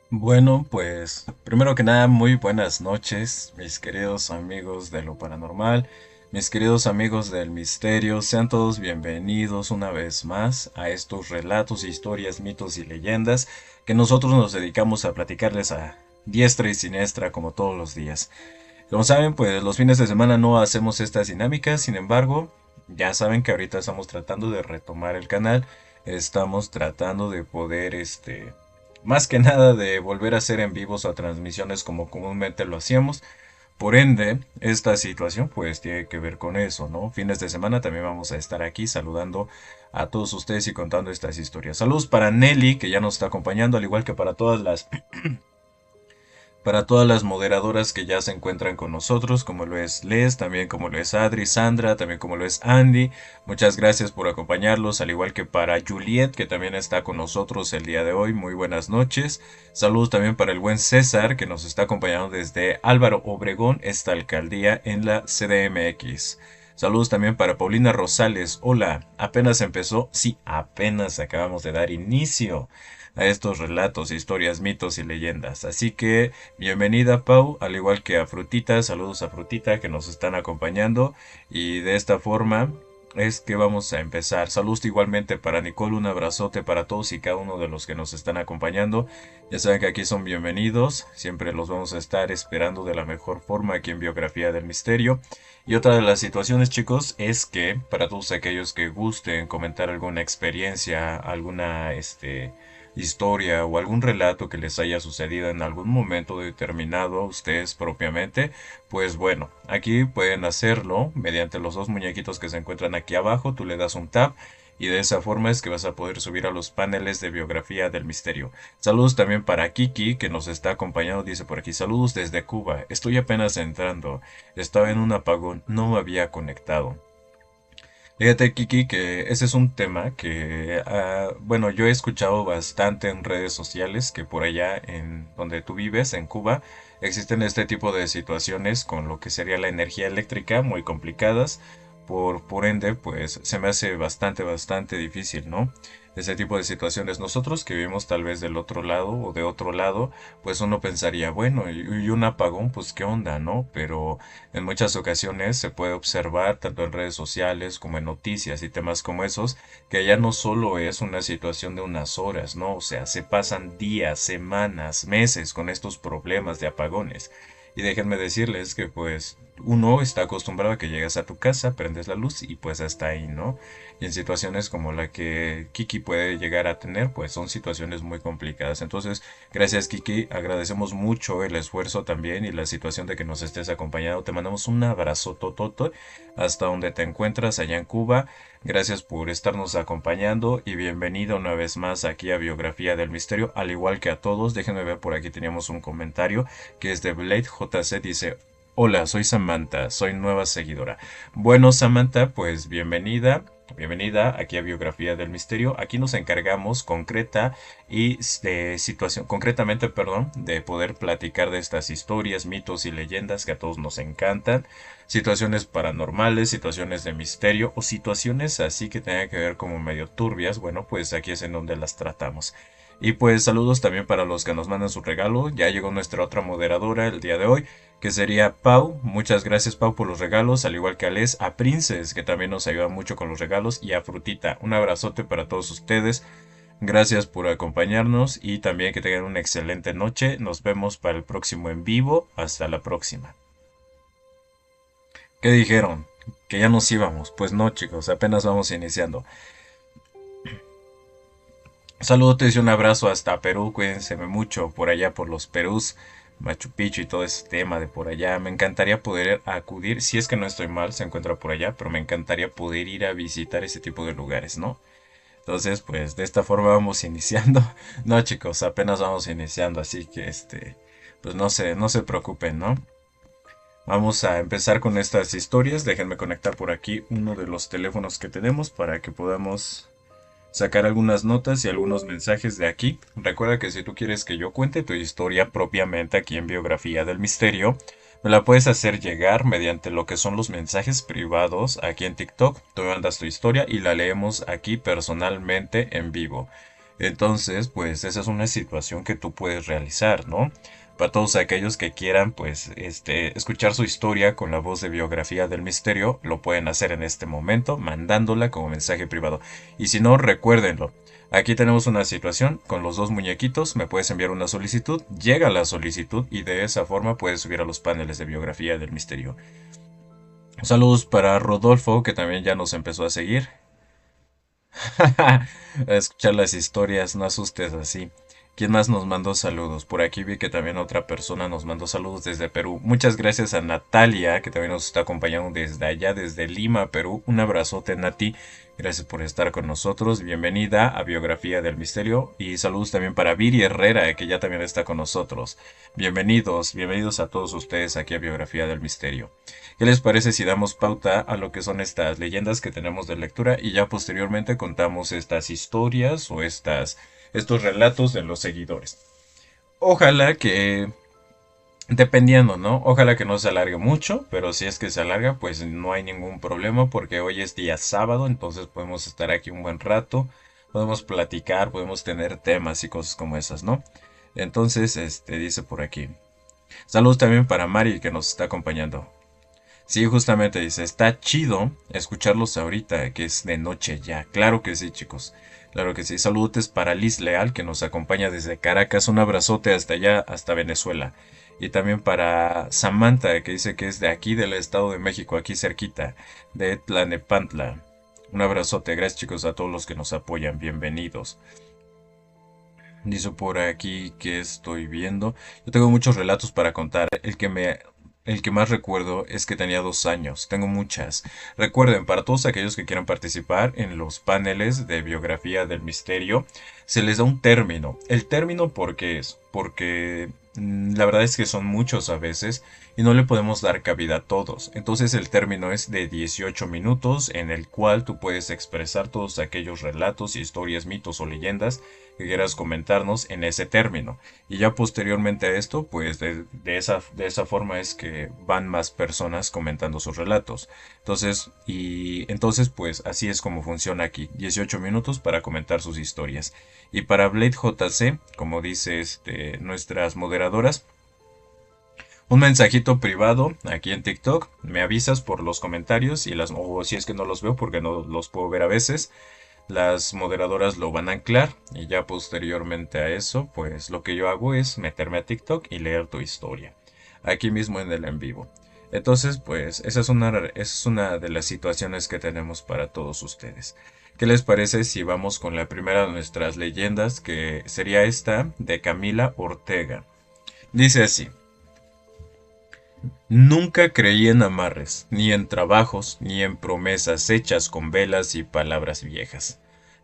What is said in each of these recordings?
Bueno, pues primero que nada, muy buenas noches, mis queridos amigos de lo paranormal, mis queridos amigos del misterio, sean todos bienvenidos una vez más a estos relatos, historias, mitos y leyendas que nosotros nos dedicamos a platicarles a diestra y siniestra como todos los días. Como saben, pues los fines de semana no hacemos estas dinámicas, sin embargo, ya saben que ahorita estamos tratando de retomar el canal, estamos tratando de poder, más que nada de volver a hacer en vivos o transmisiones como comúnmente lo hacíamos. Por ende, esta situación pues tiene que ver con eso, ¿no? Fines de semana también vamos a estar aquí saludando a todos ustedes y contando estas historias. Saludos para Nelly, que ya nos está acompañando, al igual que para todas las moderadoras que ya se encuentran con nosotros, como lo es Les, también como lo es Adri, Sandra, también como lo es Andy. Muchas gracias por acompañarlos, al igual que para Juliet, que también está con nosotros el día de hoy. Muy buenas noches. Saludos también para el buen César, que nos está acompañando desde Álvaro Obregón, esta alcaldía en la CDMX. Saludos también para Paulina Rosales. Hola, apenas empezó, sí, apenas acabamos de dar inicio a estos relatos, historias, mitos y leyendas. Así que bienvenida Pau, al igual que a Frutita, saludos a Frutita que nos están acompañando y de esta forma es que vamos a empezar. Saludos igualmente para Nicole, un abrazote para todos y cada uno de los que nos están acompañando. Ya saben que aquí son bienvenidos, siempre los vamos a estar esperando de la mejor forma aquí en Biografía del Misterio. Y otra de las situaciones, chicos, es que para todos aquellos que gusten comentar alguna experiencia, alguna historia o algún relato que les haya sucedido en algún momento determinado a ustedes propiamente, pues bueno, aquí pueden hacerlo mediante los dos muñequitos que se encuentran aquí abajo, tú le das un tap y de esa forma es que vas a poder subir a los paneles de biografía del misterio. Saludos también para Kiki que nos está acompañando, dice por aquí, saludos desde Cuba, estoy apenas entrando, estaba en un apagón, no me había conectado. Fíjate, Kiki, que ese es un tema que, bueno, yo he escuchado bastante en redes sociales que por allá en donde tú vives, en Cuba, existen este tipo de situaciones con lo que sería la energía eléctrica muy complicadas. Por ende, pues se me hace bastante difícil, ¿no? Ese tipo de situaciones. Nosotros que vivimos tal vez del otro lado o de otro lado, pues uno pensaría, bueno, y un apagón, pues qué onda, ¿no? Pero en muchas ocasiones se puede observar, tanto en redes sociales como en noticias y temas como esos, que ya no solo es una situación de unas horas, ¿no? O sea, se pasan días, semanas, meses con estos problemas de apagones. Y déjenme decirles que pues uno está acostumbrado a que llegas a tu casa, prendes la luz y pues hasta ahí, ¿no? Y en situaciones como la que Kiki puede llegar a tener, pues son situaciones muy complicadas. Entonces, gracias Kiki, agradecemos mucho el esfuerzo también y la situación de que nos estés acompañando. Te mandamos un abrazo tototo hasta donde te encuentras allá en Cuba. Gracias por estarnos acompañando y bienvenido una vez más aquí a Biografía del Misterio, al igual que a todos. Déjenme ver por aquí teníamos un comentario que es de Blade JC, dice: Hola, soy Samantha, soy nueva seguidora. Bueno, Samantha, pues bienvenida. Bienvenida aquí a Biografía del Misterio. Aquí nos encargamos concretamente, perdón, de poder platicar de estas historias, mitos y leyendas que a todos nos encantan. Situaciones paranormales, situaciones de misterio o situaciones así que tengan que ver como medio turbias. Bueno, pues aquí es en donde las tratamos. Y pues saludos también para los que nos mandan su regalo. Ya llegó nuestra otra moderadora el día de hoy, que sería Pau. Muchas gracias Pau por los regalos, al igual que a Les, a Princess, que también nos ayuda mucho con los regalos, y a Frutita. Un abrazote para todos ustedes. Gracias por acompañarnos y también que tengan una excelente noche. Nos vemos para el próximo en vivo. Hasta la próxima. ¿Qué dijeron? Que ya nos íbamos. Pues no, chicos, apenas vamos iniciando. Saludos y un abrazo hasta Perú, cuídense mucho por allá por los Perús, Machu Picchu y todo ese tema de por allá. Me encantaría poder acudir, si es que no estoy mal, se encuentra por allá, pero me encantaría poder ir a visitar ese tipo de lugares, ¿no? Entonces, pues de esta forma vamos iniciando. No, chicos, apenas vamos iniciando, así que pues no se preocupen, ¿no? Vamos a empezar con estas historias. Déjenme conectar por aquí uno de los teléfonos que tenemos para que podamos sacar algunas notas y algunos mensajes de aquí. Recuerda que si tú quieres que yo cuente tu historia propiamente aquí en Biografía del Misterio, me la puedes hacer llegar mediante lo que son los mensajes privados aquí en TikTok. Tú me mandas tu historia y la leemos aquí personalmente en vivo. Entonces, pues esa es una situación que tú puedes realizar, ¿no? Para todos aquellos que quieran, pues, escuchar su historia con la voz de biografía del misterio, lo pueden hacer en este momento, mandándola como mensaje privado. Y si no, recuérdenlo. Aquí tenemos una situación con los dos muñequitos, me puedes enviar una solicitud, llega la solicitud y de esa forma puedes subir a los paneles de biografía del misterio. Saludos para Rodolfo, que también ya nos empezó a seguir. A escuchar las historias, no asustes así. ¿Quién más nos mandó saludos? Por aquí vi que también otra persona nos mandó saludos desde Perú. Muchas gracias a Natalia, que también nos está acompañando desde allá, desde Lima, Perú. Un abrazote, Nati. Gracias por estar con nosotros. Bienvenida a Biografía del Misterio. Y saludos también para Viri Herrera, que ya también está con nosotros. Bienvenidos, bienvenidos a todos ustedes aquí a Biografía del Misterio. ¿Qué les parece si damos pauta a lo que son estas leyendas que tenemos de lectura y ya posteriormente contamos estas historias o estos relatos de los seguidores? Ojalá que, dependiendo, ¿no? Ojalá que no se alargue mucho, pero si es que se alarga, pues no hay ningún problema porque hoy es día sábado, entonces podemos estar aquí un buen rato, podemos platicar, podemos tener temas y cosas como esas, ¿no? Entonces, dice por aquí. Saludos también para Mari que nos está acompañando. Sí, justamente dice, está chido escucharlos ahorita, que es de noche ya. Claro que sí, chicos. Claro que sí. Saludos para Liz Leal, que nos acompaña desde Caracas. Un abrazote hasta allá, hasta Venezuela. Y también para Samantha, que dice que es de aquí, del Estado de México, aquí cerquita, de Tlanepantla. Un abrazote. Gracias, chicos, a todos los que nos apoyan. Bienvenidos. Dice por aquí que estoy viendo. Yo tengo muchos relatos para contar. El que más recuerdo es que tenía 2 años. Tengo muchas. Recuerden, para todos aquellos que quieran participar en los paneles de biografía del misterio, se les da un término. ¿El término por qué es? Porque la verdad es que son muchos a veces y no le podemos dar cabida a todos. Entonces el término es de 18 minutos en el cual tú puedes expresar todos aquellos relatos, historias, mitos o leyendas que quieras comentarnos en ese término. Y ya posteriormente a esto, pues de esa forma es que van más personas comentando sus relatos. Entonces, pues así es como funciona aquí. 18 minutos para comentar sus historias. Y para Blade JC, como dice nuestras moderadoras, un mensajito privado aquí en TikTok, me avisas por los comentarios o si es que no los veo porque no los puedo ver a veces, las moderadoras lo van a anclar y ya posteriormente a eso, pues lo que yo hago es meterme a TikTok y leer tu historia, aquí mismo en el en vivo. Entonces, pues esa es una de las situaciones que tenemos para todos ustedes. ¿Qué les parece si vamos con la primera de nuestras leyendas, que sería esta de Camila Ortega? Dice así. Nunca creí en amarres, ni en trabajos, ni en promesas hechas con velas y palabras viejas.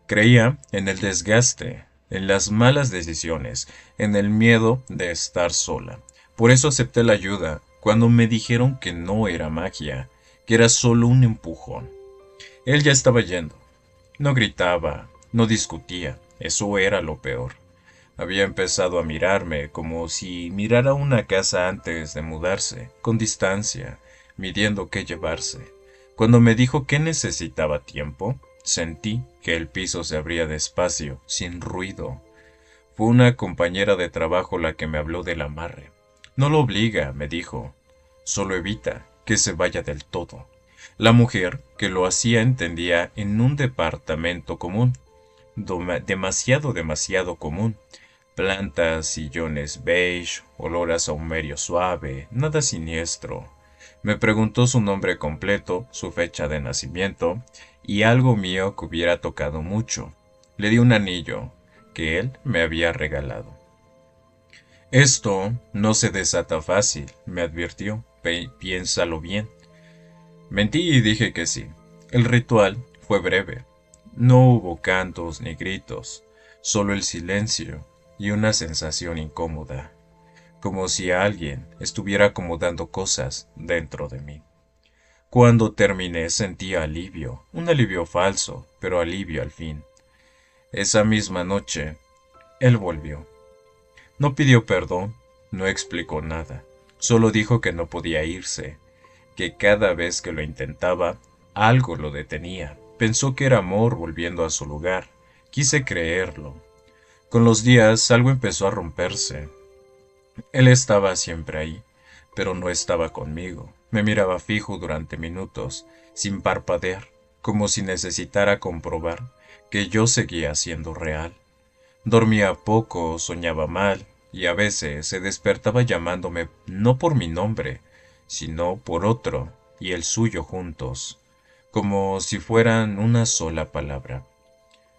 Creía en el desgaste, en las malas decisiones, en el miedo de estar sola. Por eso acepté la ayuda cuando me dijeron que no era magia, que era solo un empujón. Él ya estaba yendo. No gritaba, no discutía, eso era lo peor. Había empezado a mirarme como si mirara una casa antes de mudarse, con distancia, midiendo qué llevarse. Cuando me dijo que necesitaba tiempo, sentí que el piso se abría despacio, sin ruido. Fue una compañera de trabajo la que me habló del amarre. No lo obliga, me dijo, solo evita que se vaya del todo. La mujer que lo hacía entendía en un departamento común, demasiado común. Plantas, sillones beige, olor a saumerio suave, nada siniestro. Me preguntó su nombre completo, su fecha de nacimiento y algo mío que hubiera tocado mucho. Le di un anillo que él me había regalado. Esto no se desata fácil, me advirtió. Piénsalo bien. Mentí y dije que sí. El ritual fue breve. No hubo cantos ni gritos, solo el silencio y una sensación incómoda, como si alguien estuviera acomodando cosas dentro de mí. Cuando terminé sentí alivio, un alivio falso, pero alivio al fin. Esa misma noche, él volvió. No pidió perdón, no explicó nada, solo dijo que no podía irse, que cada vez que lo intentaba, algo lo detenía. Pensó que era amor volviendo a su lugar. Quise creerlo. Con los días algo empezó a romperse. Él estaba siempre ahí, pero no estaba conmigo. Me miraba fijo durante minutos, sin parpadear, como si necesitara comprobar que yo seguía siendo real. Dormía poco, soñaba mal, y a veces se despertaba llamándome no por mi nombre, sino por otro y el suyo juntos, como si fueran una sola palabra.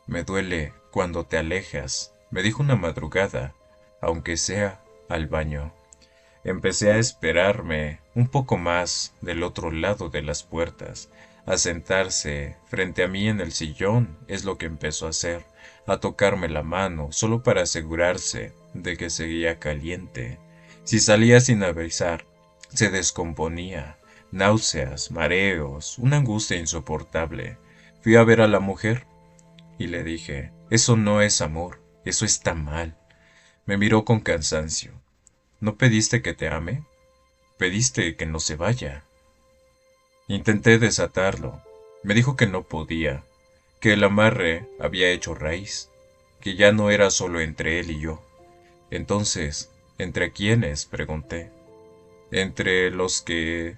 Me duele cuando te alejas, me dijo una madrugada, aunque sea al baño. Empecé a esperarme un poco más del otro lado de las puertas. A sentarse frente a mí en el sillón es lo que empezó a hacer, a tocarme la mano solo para asegurarse de que seguía caliente. Si salía sin avisar, se descomponía, náuseas, mareos, una angustia insoportable. Fui a ver a la mujer y le dije, eso no es amor, eso está mal. Me miró con cansancio. ¿No pediste que te ame? Pediste que no se vaya. Intenté desatarlo. Me dijo que no podía, que el amarre había hecho raíz, que ya no era solo entre él y yo. Entonces, ¿entre quiénes? Pregunté. Entre los que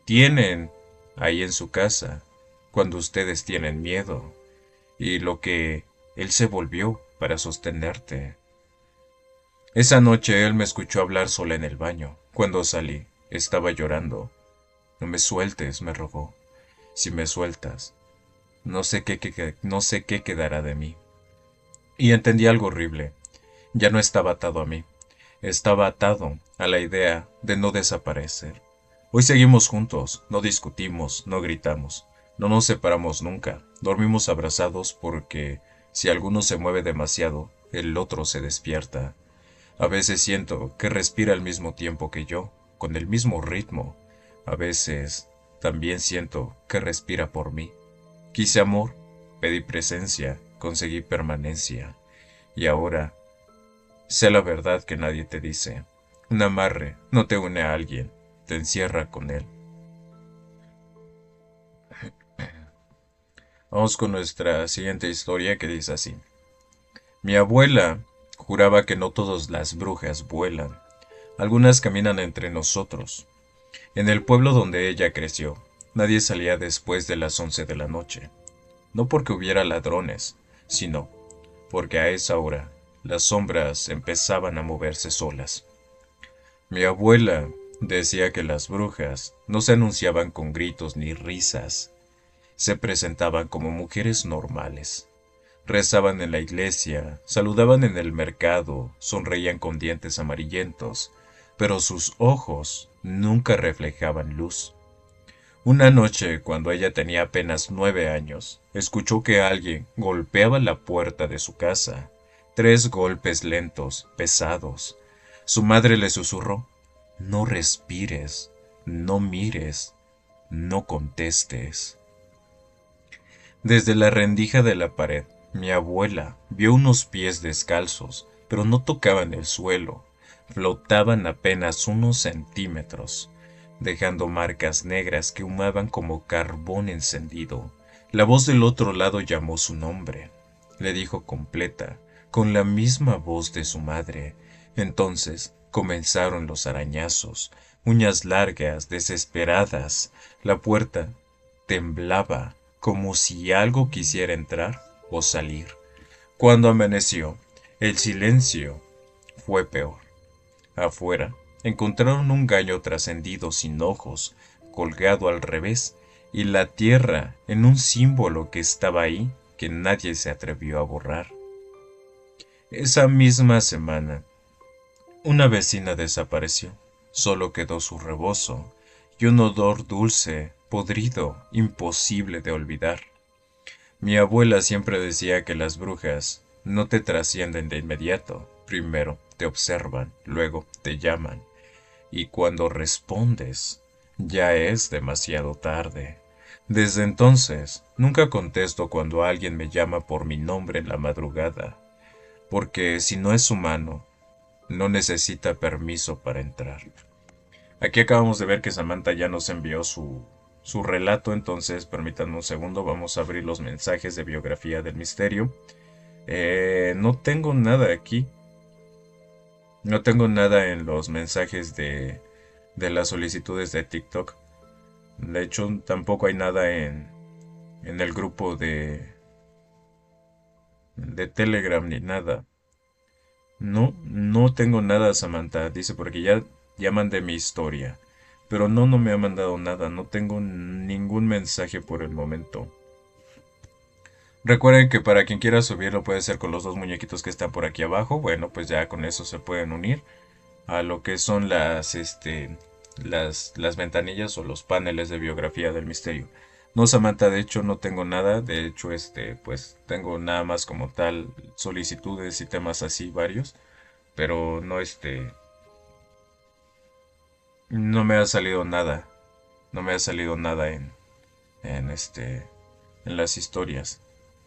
tienen ahí en su casa, cuando ustedes tienen miedo, y lo que él se volvió para sostenerte. Esa noche él me escuchó hablar sola en el baño. Cuando salí, estaba llorando. No me sueltes, me rogó. Si me sueltas, no sé qué quedará de mí. Y entendí algo horrible. Ya no estaba atado a mí. Estaba atado a la idea de no desaparecer. Hoy seguimos juntos, no discutimos, no gritamos, no nos separamos nunca. Dormimos abrazados porque si alguno se mueve demasiado, el otro se despierta. A veces siento que respira al mismo tiempo que yo, con el mismo ritmo. A veces también siento que respira por mí. Quise amor, pedí presencia, conseguí permanencia. Y ahora sé la verdad que nadie te dice. Un amarre no te une a alguien, te encierra con él. Vamos con nuestra siguiente historia que dice así. Mi abuela juraba que no todas las brujas vuelan. Algunas caminan entre nosotros. En el pueblo donde ella creció, nadie salía después de las 11 de la noche. No porque hubiera ladrones, sino porque a esa hora las sombras empezaban a moverse solas. Mi abuela decía que las brujas no se anunciaban con gritos ni risas, se presentaban como mujeres normales. Rezaban en la iglesia, saludaban en el mercado, sonreían con dientes amarillentos, pero sus ojos nunca reflejaban luz. Una noche, cuando ella tenía apenas 9 años, escuchó que alguien golpeaba la puerta de su casa. 3 golpes lentos, pesados. Su madre le susurró, no respires, no mires, no contestes. Desde la rendija de la pared, mi abuela vio unos pies descalzos, pero no tocaban el suelo, flotaban apenas unos centímetros, dejando marcas negras que humaban como carbón encendido. La voz del otro lado llamó su nombre, le dijo completa, con la misma voz de su madre. Entonces comenzaron los arañazos, uñas largas, desesperadas. La puerta temblaba como si algo quisiera entrar o salir. Cuando amaneció, el silencio fue peor. Afuera, encontraron un gallo trascendido sin ojos, colgado al revés, y la tierra en un símbolo que estaba ahí que nadie se atrevió a borrar. Esa misma semana, una vecina desapareció. Solo quedó su rebozo y un odor dulce, podrido, imposible de olvidar. Mi abuela siempre decía que las brujas no te trascienden de inmediato. Primero te observan, luego te llaman. Y cuando respondes, ya es demasiado tarde. Desde entonces, nunca contesto cuando alguien me llama por mi nombre en la madrugada, porque si no es humano, no necesita permiso para entrar. Aquí acabamos de ver que Samantha ya nos envió su relato, entonces permítanme un segundo, vamos a abrir los mensajes de biografía del misterio. No tengo nada aquí. No tengo nada en los mensajes de las solicitudes de TikTok. De hecho, tampoco hay nada en el grupo de Telegram ni nada. No, no tengo nada, Samantha. Dice porque ya mandé mi historia. Pero no, no me ha mandado nada. No tengo ningún mensaje por el momento. Recuerden que para quien quiera subirlo puede ser con los dos muñequitos que están por aquí abajo. Bueno, pues ya con eso se pueden unir a lo que son las ventanillas o los paneles de biografía del misterio. No, Samantha, de hecho no tengo nada. De hecho, pues tengo nada más como tal solicitudes y temas así varios. Pero no, no me ha salido nada. No me ha salido nada en en las historias.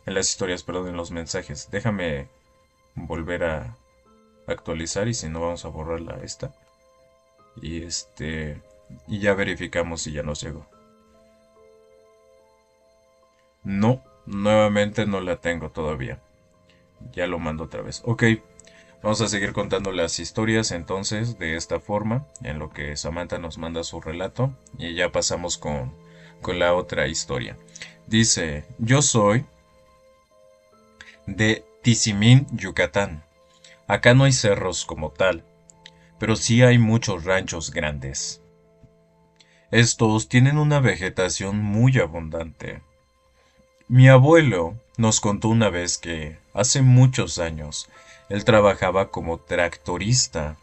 En las historias, perdón, en los mensajes. Déjame volver a actualizar y si no vamos a borrarla esta. Y y ya verificamos si ya nos llegó. No, nuevamente no la tengo todavía. Ya lo mando otra vez. Ok, vamos a seguir contando las historias entonces de esta forma, en lo que Samantha nos manda su relato y ya pasamos con la otra historia. Dice, yo soy de Tizimín, Yucatán. Acá no hay cerros como tal, pero sí hay muchos ranchos grandes. Estos tienen una vegetación muy abundante. Mi abuelo nos contó una vez que, hace muchos años, él trabajaba como tractorista.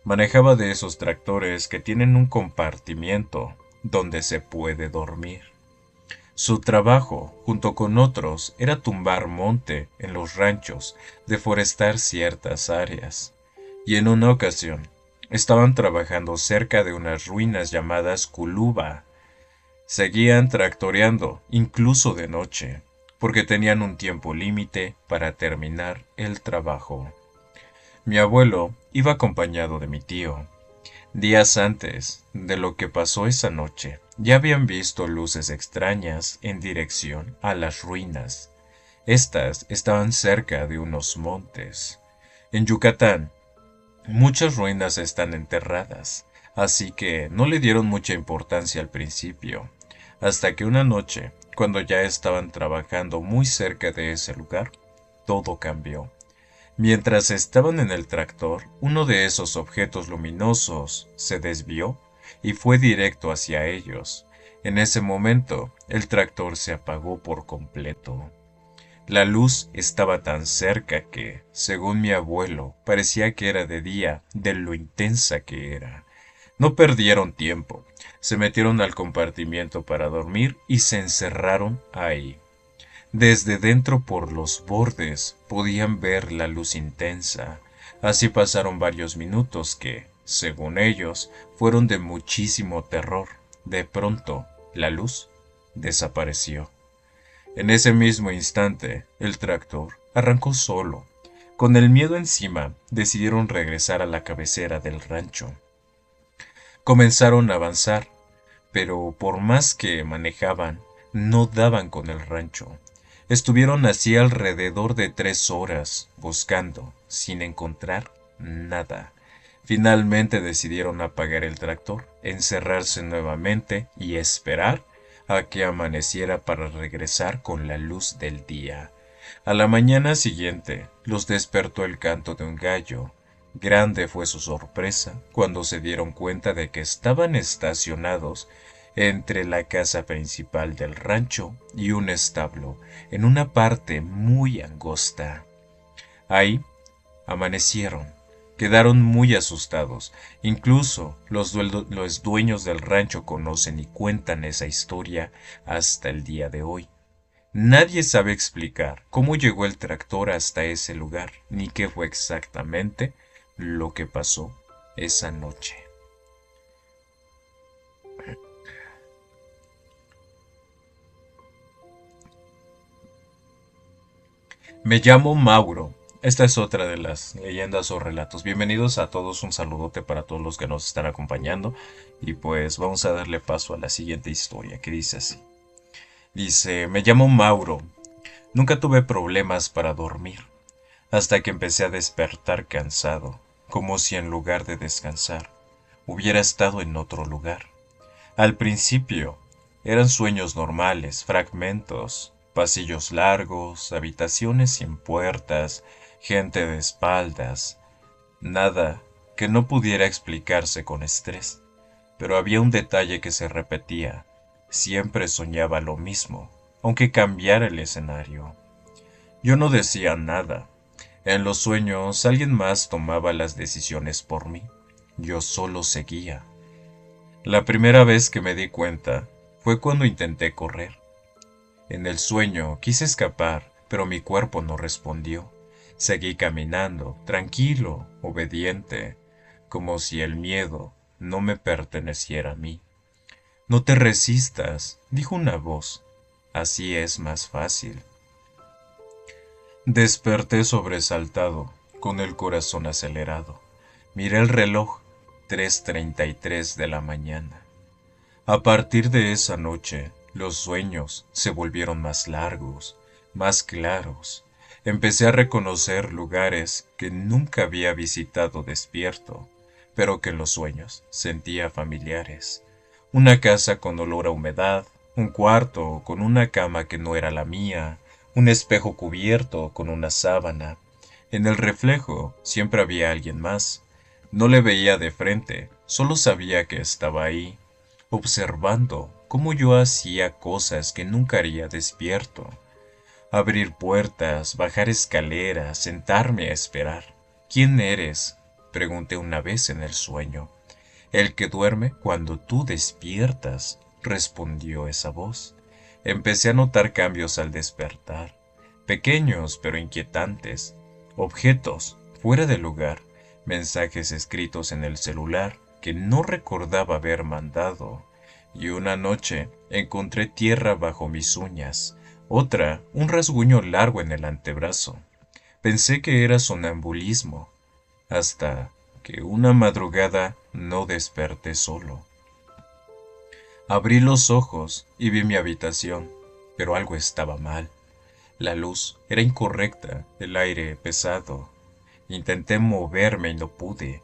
Manejaba de esos tractores que tienen un compartimiento donde se puede dormir. Su trabajo, junto con otros, era tumbar monte en los ranchos, deforestar ciertas áreas. Y en una ocasión, estaban trabajando cerca de unas ruinas llamadas Culuba. Seguían tractoreando, incluso de noche, porque tenían un tiempo límite para terminar el trabajo. Mi abuelo iba acompañado de mi tío. Días antes de lo que pasó esa noche, ya habían visto luces extrañas en dirección a las ruinas. Estas estaban cerca de unos montes. En Yucatán, muchas ruinas están enterradas, así que no le dieron mucha importancia al principio, hasta que una noche, cuando ya estaban trabajando muy cerca de ese lugar, todo cambió. Mientras estaban en el tractor, uno de esos objetos luminosos se desvió y fue directo hacia ellos. En ese momento, el tractor se apagó por completo. La luz estaba tan cerca que, según mi abuelo, parecía que era de día de lo intensa que era. No perdieron tiempo, se metieron al compartimiento para dormir y se encerraron ahí. Desde dentro por los bordes podían ver la luz intensa. Así pasaron varios minutos que, según ellos, fueron de muchísimo terror. De pronto, la luz desapareció. En ese mismo instante, el tractor arrancó solo. Con el miedo encima, decidieron regresar a la cabecera del rancho. Comenzaron a avanzar, pero por más que manejaban, no daban con el rancho. Estuvieron así alrededor de 3 horas, buscando, sin encontrar nada. Finalmente decidieron apagar el tractor, encerrarse nuevamente y esperar a que amaneciera para regresar con la luz del día. A la mañana siguiente los despertó el canto de un gallo. Grande fue su sorpresa cuando se dieron cuenta de que estaban estacionados entre la casa principal del rancho y un establo, en una parte muy angosta. Ahí amanecieron. Quedaron muy asustados. Incluso los dueños del rancho conocen y cuentan esa historia hasta el día de hoy. Nadie sabe explicar cómo llegó el tractor hasta ese lugar, ni qué fue exactamente lo que pasó esa noche. Me llamo Mauro. Esta es otra de las leyendas o relatos. Bienvenidos a todos, un saludote para todos los que nos están acompañando. Y pues vamos a darle paso a la siguiente historia, que dice así. Dice, me llamo Mauro. Nunca tuve problemas para dormir. hasta que empecé a despertar cansado, como si en lugar de descansar, hubiera estado en otro lugar. Al principio, eran sueños normales, fragmentos, pasillos largos, habitaciones sin puertas, gente de espaldas, nada que no pudiera explicarse con estrés. Pero había un detalle que se repetía. Siempre soñaba lo mismo, aunque cambiara el escenario. Yo no decía nada. En los sueños alguien más tomaba las decisiones por mí. Yo solo seguía. La primera vez que me di cuenta fue cuando intenté correr. En el sueño quise escapar, pero mi cuerpo no respondió. Seguí caminando, tranquilo, obediente, como si el miedo no me perteneciera a mí. No te resistas, dijo una voz. Así es más fácil. Desperté sobresaltado, con el corazón acelerado. Miré el reloj, 3:33 de la mañana. A partir de esa noche, los sueños se volvieron más largos, más claros. Empecé a reconocer lugares que nunca había visitado despierto, pero que en los sueños sentía familiares. Una casa con olor a humedad, un cuarto con una cama que no era la mía, un espejo cubierto con una sábana. En el reflejo siempre había alguien más. No le veía de frente, solo sabía que estaba ahí, observando cómo yo hacía cosas que nunca haría despierto. Abrir puertas, bajar escaleras, sentarme a esperar. ¿Quién eres? Pregunté una vez en el sueño. El que duerme cuando tú despiertas, respondió esa voz. Empecé a notar cambios al despertar, pequeños pero inquietantes, objetos fuera de lugar, mensajes escritos en el celular que no recordaba haber mandado, y una noche encontré tierra bajo mis uñas, otra un rasguño largo en el antebrazo. Pensé que era sonambulismo, hasta que una madrugada no desperté solo. Abrí los ojos y vi mi habitación, pero algo estaba mal. La luz era incorrecta, el aire pesado. Intenté moverme y no pude.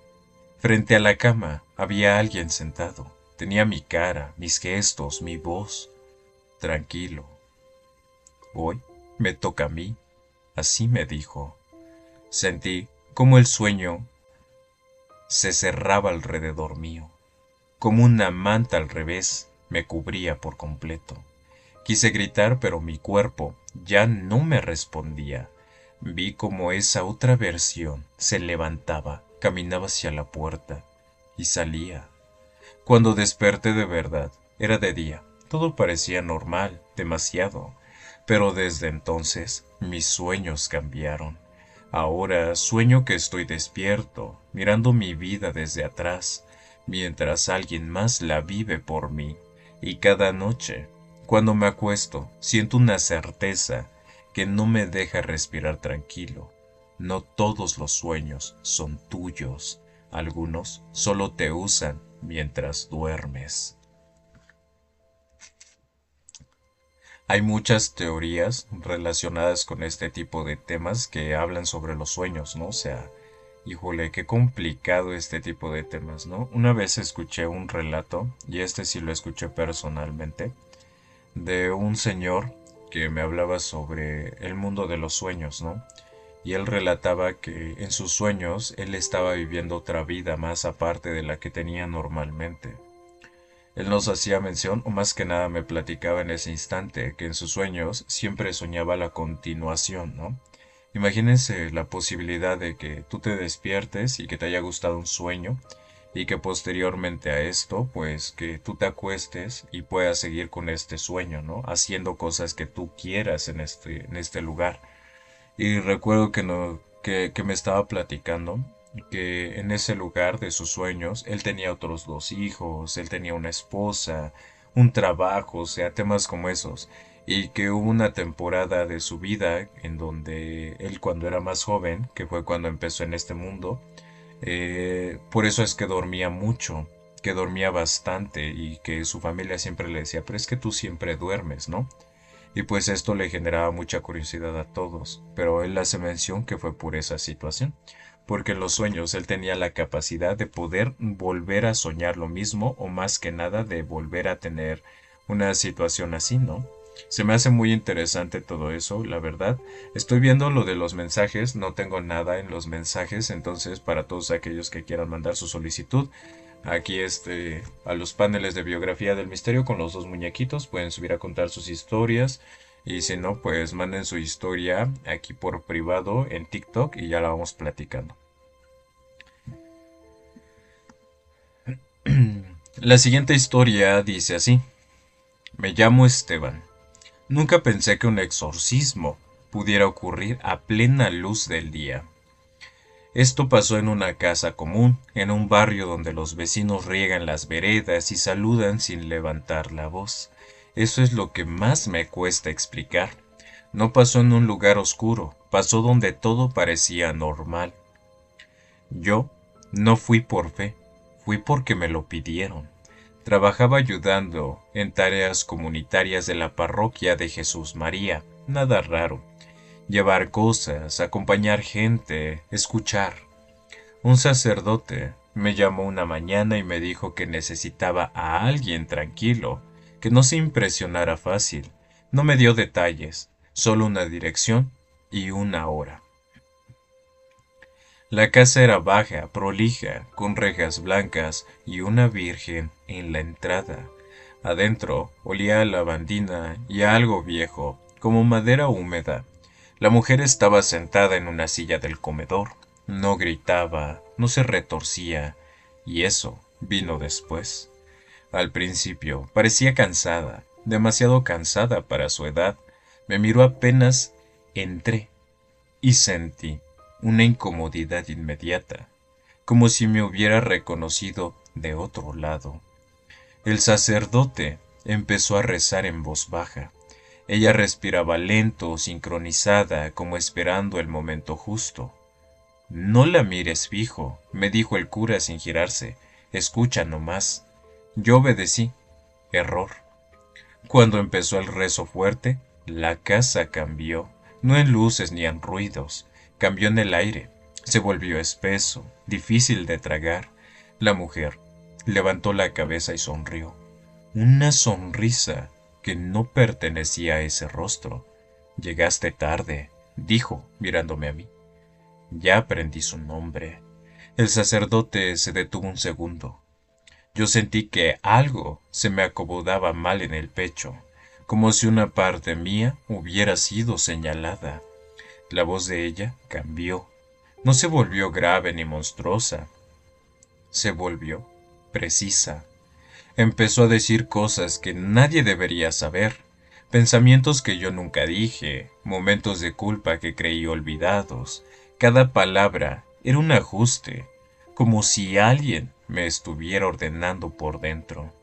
Frente a la cama había alguien sentado. Tenía mi cara, mis gestos, mi voz. Tranquilo. Hoy me toca a mí, así me dijo. Sentí como el sueño se cerraba alrededor mío, como una manta al revés me cubría por completo. Quise gritar, pero mi cuerpo ya no me respondía. Vi como esa otra versión se levantaba, caminaba hacia la puerta y salía. Cuando desperté de verdad, era de día. Todo parecía normal, demasiado. Pero desde entonces mis sueños cambiaron. Ahora sueño que estoy despierto, mirando mi vida desde atrás, mientras alguien más la vive por mí. Y cada noche, cuando me acuesto, siento una certeza que no me deja respirar tranquilo. No todos los sueños son tuyos. Algunos solo te usan mientras duermes. Hay muchas teorías relacionadas con este tipo de temas que hablan sobre los sueños, ¿no? O sea, híjole, qué complicado este tipo de temas, ¿no? Una vez escuché un relato, y este sí lo escuché personalmente, de un señor que me hablaba sobre el mundo de los sueños, ¿no? Y él relataba que en sus sueños él estaba viviendo otra vida más aparte de la que tenía normalmente. Él nos hacía mención, o más que nada me platicaba en ese instante, que en sus sueños siempre soñaba la continuación, ¿no? Imagínense la posibilidad de que tú te despiertes y que te haya gustado un sueño y que posteriormente a esto, pues que tú te acuestes y puedas seguir con este sueño, ¿no? Haciendo cosas que tú quieras en este lugar. Y recuerdo que, no, que me estaba platicando que en ese lugar de sus sueños él tenía otros dos hijos, él tenía una esposa, un trabajo, o sea, temas como esos. Y que hubo una temporada de su vida en donde él cuando era más joven, que fue cuando empezó en este mundo, por eso es que dormía mucho, que dormía bastante y que su familia siempre le decía, pero es que tú siempre duermes, ¿no? y pues esto le generaba mucha curiosidad a todos, pero él hace mención que fue por esa situación, porque en los sueños él tenía la capacidad de poder volver a soñar lo mismo o más que nada de volver a tener una situación así, ¿no? Se me hace muy interesante todo eso, la verdad. Estoy viendo lo de los mensajes, no tengo nada en los mensajes, entonces para todos aquellos que quieran mandar su solicitud, aquí a los paneles de biografía del misterio con los dos muñequitos, pueden subir a contar sus historias. Y si no, pues manden su historia aquí por privado en TikTok y ya la vamos platicando. La siguiente historia dice así. Me llamo Esteban. Nunca pensé que un exorcismo pudiera ocurrir a plena luz del día. Esto pasó en una casa común, en un barrio donde los vecinos riegan las veredas y saludan sin levantar la voz. Eso es lo que más me cuesta explicar. No pasó en un lugar oscuro, pasó donde todo parecía normal. Yo no fui por fe, fui porque me lo pidieron. Trabajaba ayudando en tareas comunitarias de la parroquia de Jesús María, nada raro. Llevar cosas, acompañar gente, escuchar. Un sacerdote me llamó una mañana y me dijo que necesitaba a alguien tranquilo, que no se impresionara fácil. No me dio detalles, solo una dirección y una hora. La casa era baja, prolija, con rejas blancas y una virgen en la entrada. Adentro olía a lavandina y a algo viejo, como madera húmeda. La mujer estaba sentada en una silla del comedor. No gritaba, no se retorcía, y eso vino después. Al principio parecía cansada, demasiado cansada para su edad. Me miró apenas entré y sentí una incomodidad inmediata, como si me hubiera reconocido de otro lado. El sacerdote empezó a rezar en voz baja. Ella respiraba lento, sincronizada, como esperando el momento justo. No la mires fijo, me dijo el cura sin girarse. Escucha nomás. Yo obedecí. Error. Cuando empezó el rezo fuerte, la casa cambió, no en luces ni en ruidos, cambió en el aire. Se volvió espeso, difícil de tragar. La mujer levantó la cabeza y sonrió. Una sonrisa que no pertenecía a ese rostro. Llegaste tarde, dijo, mirándome a mí. Ya aprendí su nombre. El sacerdote se detuvo un segundo. Yo sentí que algo se me acomodaba mal en el pecho, como si una parte mía hubiera sido señalada. La voz de ella cambió. No se volvió grave ni monstruosa. Se volvió precisa. Empezó a decir cosas que nadie debería saber, pensamientos que yo nunca dije, momentos de culpa que creí olvidados. Cada palabra era un ajuste, como si alguien me estuviera ordenando por dentro.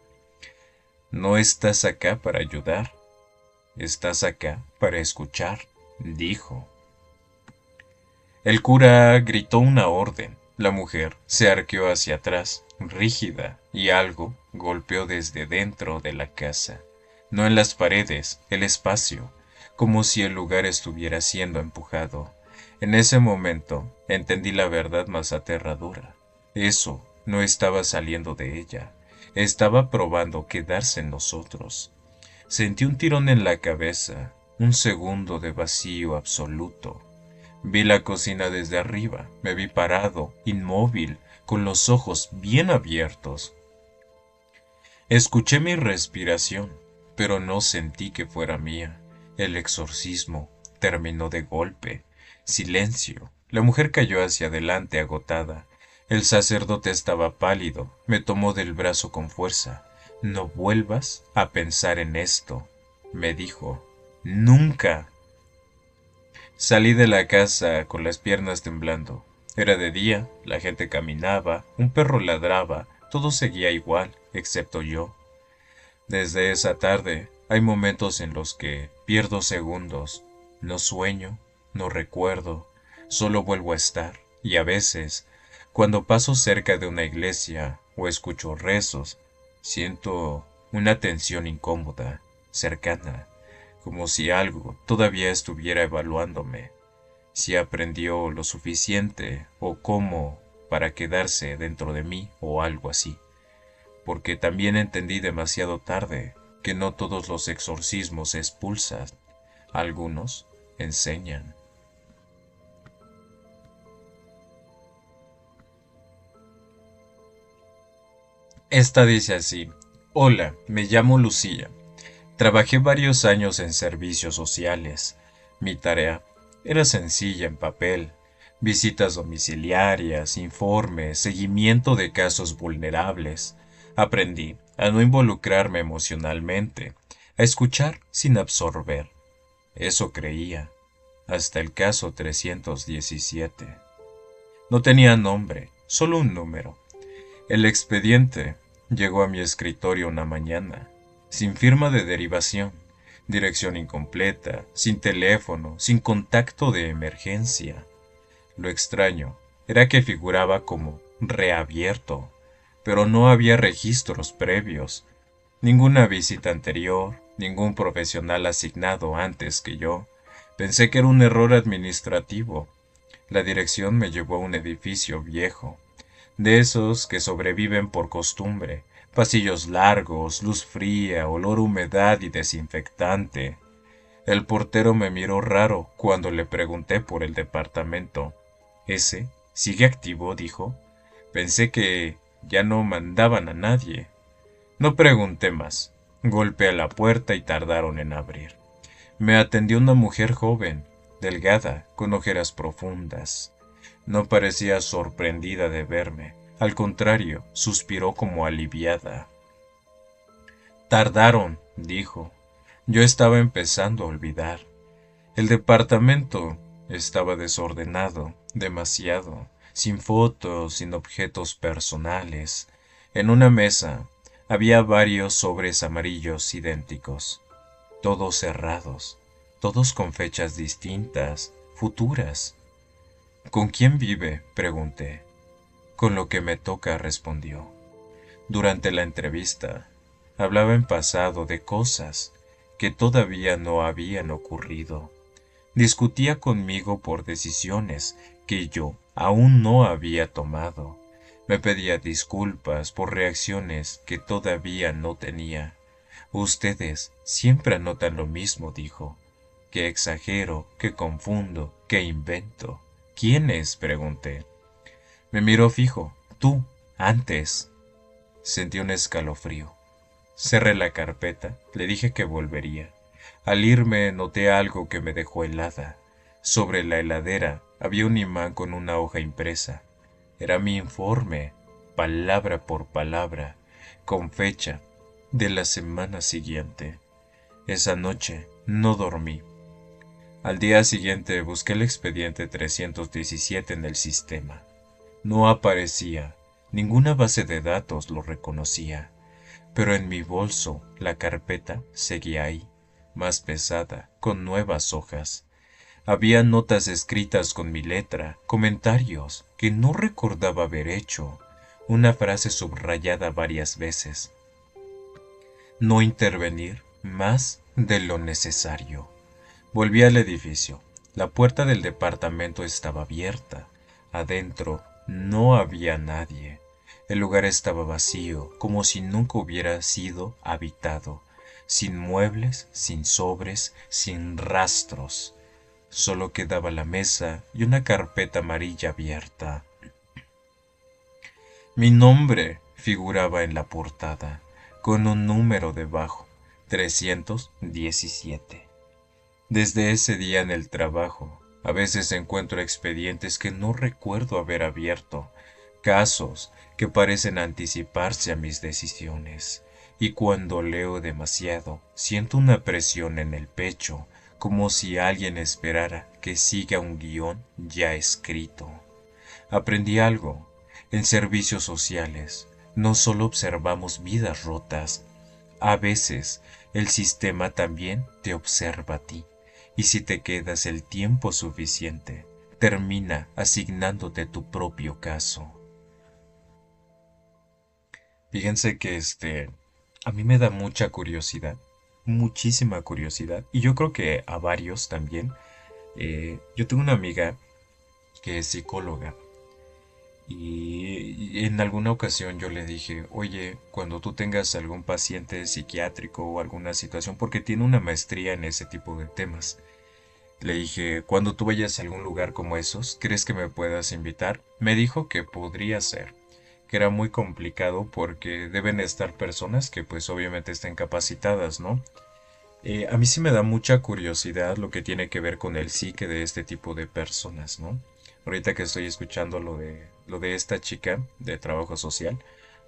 No estás acá para ayudar, estás acá para escuchar, dijo. El cura gritó una orden. La mujer se arqueó hacia atrás, rígida, y algo golpeó desde dentro de la casa. No en las paredes, el espacio, como si el lugar estuviera siendo empujado. En ese momento entendí la verdad más aterradora. Eso no estaba saliendo de ella, estaba probando quedarse en nosotros. Sentí un tirón en la cabeza, un segundo de vacío absoluto. Vi la cocina desde arriba, me vi parado, inmóvil, con los ojos bien abiertos. Escuché mi respiración, pero no sentí que fuera mía. El exorcismo terminó de golpe. Silencio. La mujer cayó hacia adelante agotada. El sacerdote estaba pálido, me tomó del brazo con fuerza. No vuelvas a pensar en esto, me dijo. Nunca. Salí de la casa con las piernas temblando. Era de día, la gente caminaba, un perro ladraba, todo seguía igual, excepto yo. Desde esa tarde hay momentos en los que pierdo segundos. No sueño, no recuerdo, solo vuelvo a estar. Y a veces, cuando paso cerca de una iglesia o escucho rezos, siento una tensión incómoda, cercana, como si algo todavía estuviera evaluándome, si aprendió lo suficiente o cómo para quedarse dentro de mí o algo así, porque también entendí demasiado tarde que no todos los exorcismos expulsan, algunos enseñan. Esta dice así: Hola, me llamo Lucía. Trabajé varios años en servicios sociales. Mi tarea era sencilla en papel: visitas domiciliarias, informes, seguimiento de casos vulnerables. Aprendí a no involucrarme emocionalmente, a escuchar sin absorber. Eso creía, hasta el caso 317. No tenía nombre, solo un número. El expediente llegó a mi escritorio una mañana, sin firma de derivación, dirección incompleta, sin teléfono, sin contacto de emergencia. Lo extraño era que figuraba como reabierto, pero no había registros previos, ninguna visita anterior, ningún profesional asignado antes que yo. Pensé que era un error administrativo. La dirección me llevó a un edificio viejo, de esos que sobreviven por costumbre: pasillos largos, luz fría, olor a humedad y desinfectante. El portero me miró raro cuando le pregunté por el departamento. ¿Ese sigue activo?, dijo. Pensé que ya no mandaban a nadie. No pregunté más. Golpeé la puerta y tardaron en abrir. Me atendió una mujer joven, delgada, con ojeras profundas. No parecía sorprendida de verme. Al contrario, suspiró como aliviada. Tardaron, dijo. Yo estaba empezando a olvidar. El departamento estaba desordenado, demasiado, sin fotos, sin objetos personales. En una mesa había varios sobres amarillos idénticos, todos cerrados, todos con fechas distintas, futuras. ¿Con quién vive?, pregunté. Con lo que me toca, respondió. Durante la entrevista, hablaba en pasado de cosas que todavía no habían ocurrido. Discutía conmigo por decisiones que yo aún no había tomado. Me pedía disculpas por reacciones que todavía no tenía. Ustedes siempre anotan lo mismo, dijo. Que exagero, que confundo, que invento. ¿Quién es?, pregunté. Me miró fijo. Tú, antes. Sentí un escalofrío. Cerré la carpeta, le dije que volvería. Al irme noté algo que me dejó helada. Sobre la heladera había un imán con una hoja impresa. Era mi informe, palabra por palabra, con fecha de la semana siguiente. Esa noche no dormí. Al día siguiente busqué el expediente 317 en el sistema. No aparecía. Ninguna base de datos lo reconocía. Pero en mi bolso la carpeta seguía ahí, más pesada, con nuevas hojas. Había notas escritas con mi letra, comentarios que no recordaba haber hecho, una frase subrayada varias veces. No intervenir más de lo necesario. Volví al edificio. La puerta del departamento estaba abierta. Adentro no había nadie. El lugar estaba vacío, como si nunca hubiera sido habitado, sin muebles, sin sobres, sin rastros. Solo quedaba la mesa y una carpeta amarilla abierta. Mi nombre figuraba en la portada, con un número debajo: 317. Desde ese día en el trabajo, a veces encuentro expedientes que no recuerdo haber abierto, casos que parecen anticiparse a mis decisiones, y cuando leo demasiado, siento una presión en el pecho, como si alguien esperara que siga un guión ya escrito. Aprendí algo. En servicios sociales, no solo observamos vidas rotas, a veces el sistema también te observa a ti, y si te quedas el tiempo suficiente, termina asignándote tu propio caso. Fíjense que a mí me da mucha curiosidad muchísima curiosidad y yo creo que a varios también. Yo tengo una amiga que es psicóloga y en alguna ocasión yo le dije, oye, cuando tú tengas algún paciente psiquiátrico o alguna situación, porque tiene una maestría en ese tipo de temas, le dije, cuando tú vayas a algún lugar como esos, ¿crees que me puedas invitar? Me dijo que podría ser, que era muy complicado porque deben estar personas que pues obviamente estén capacitadas, ¿no? A mí sí me da mucha curiosidad lo que tiene que ver con el psique de este tipo de personas, ¿no? Ahorita que estoy escuchando lo de esta chica de trabajo social,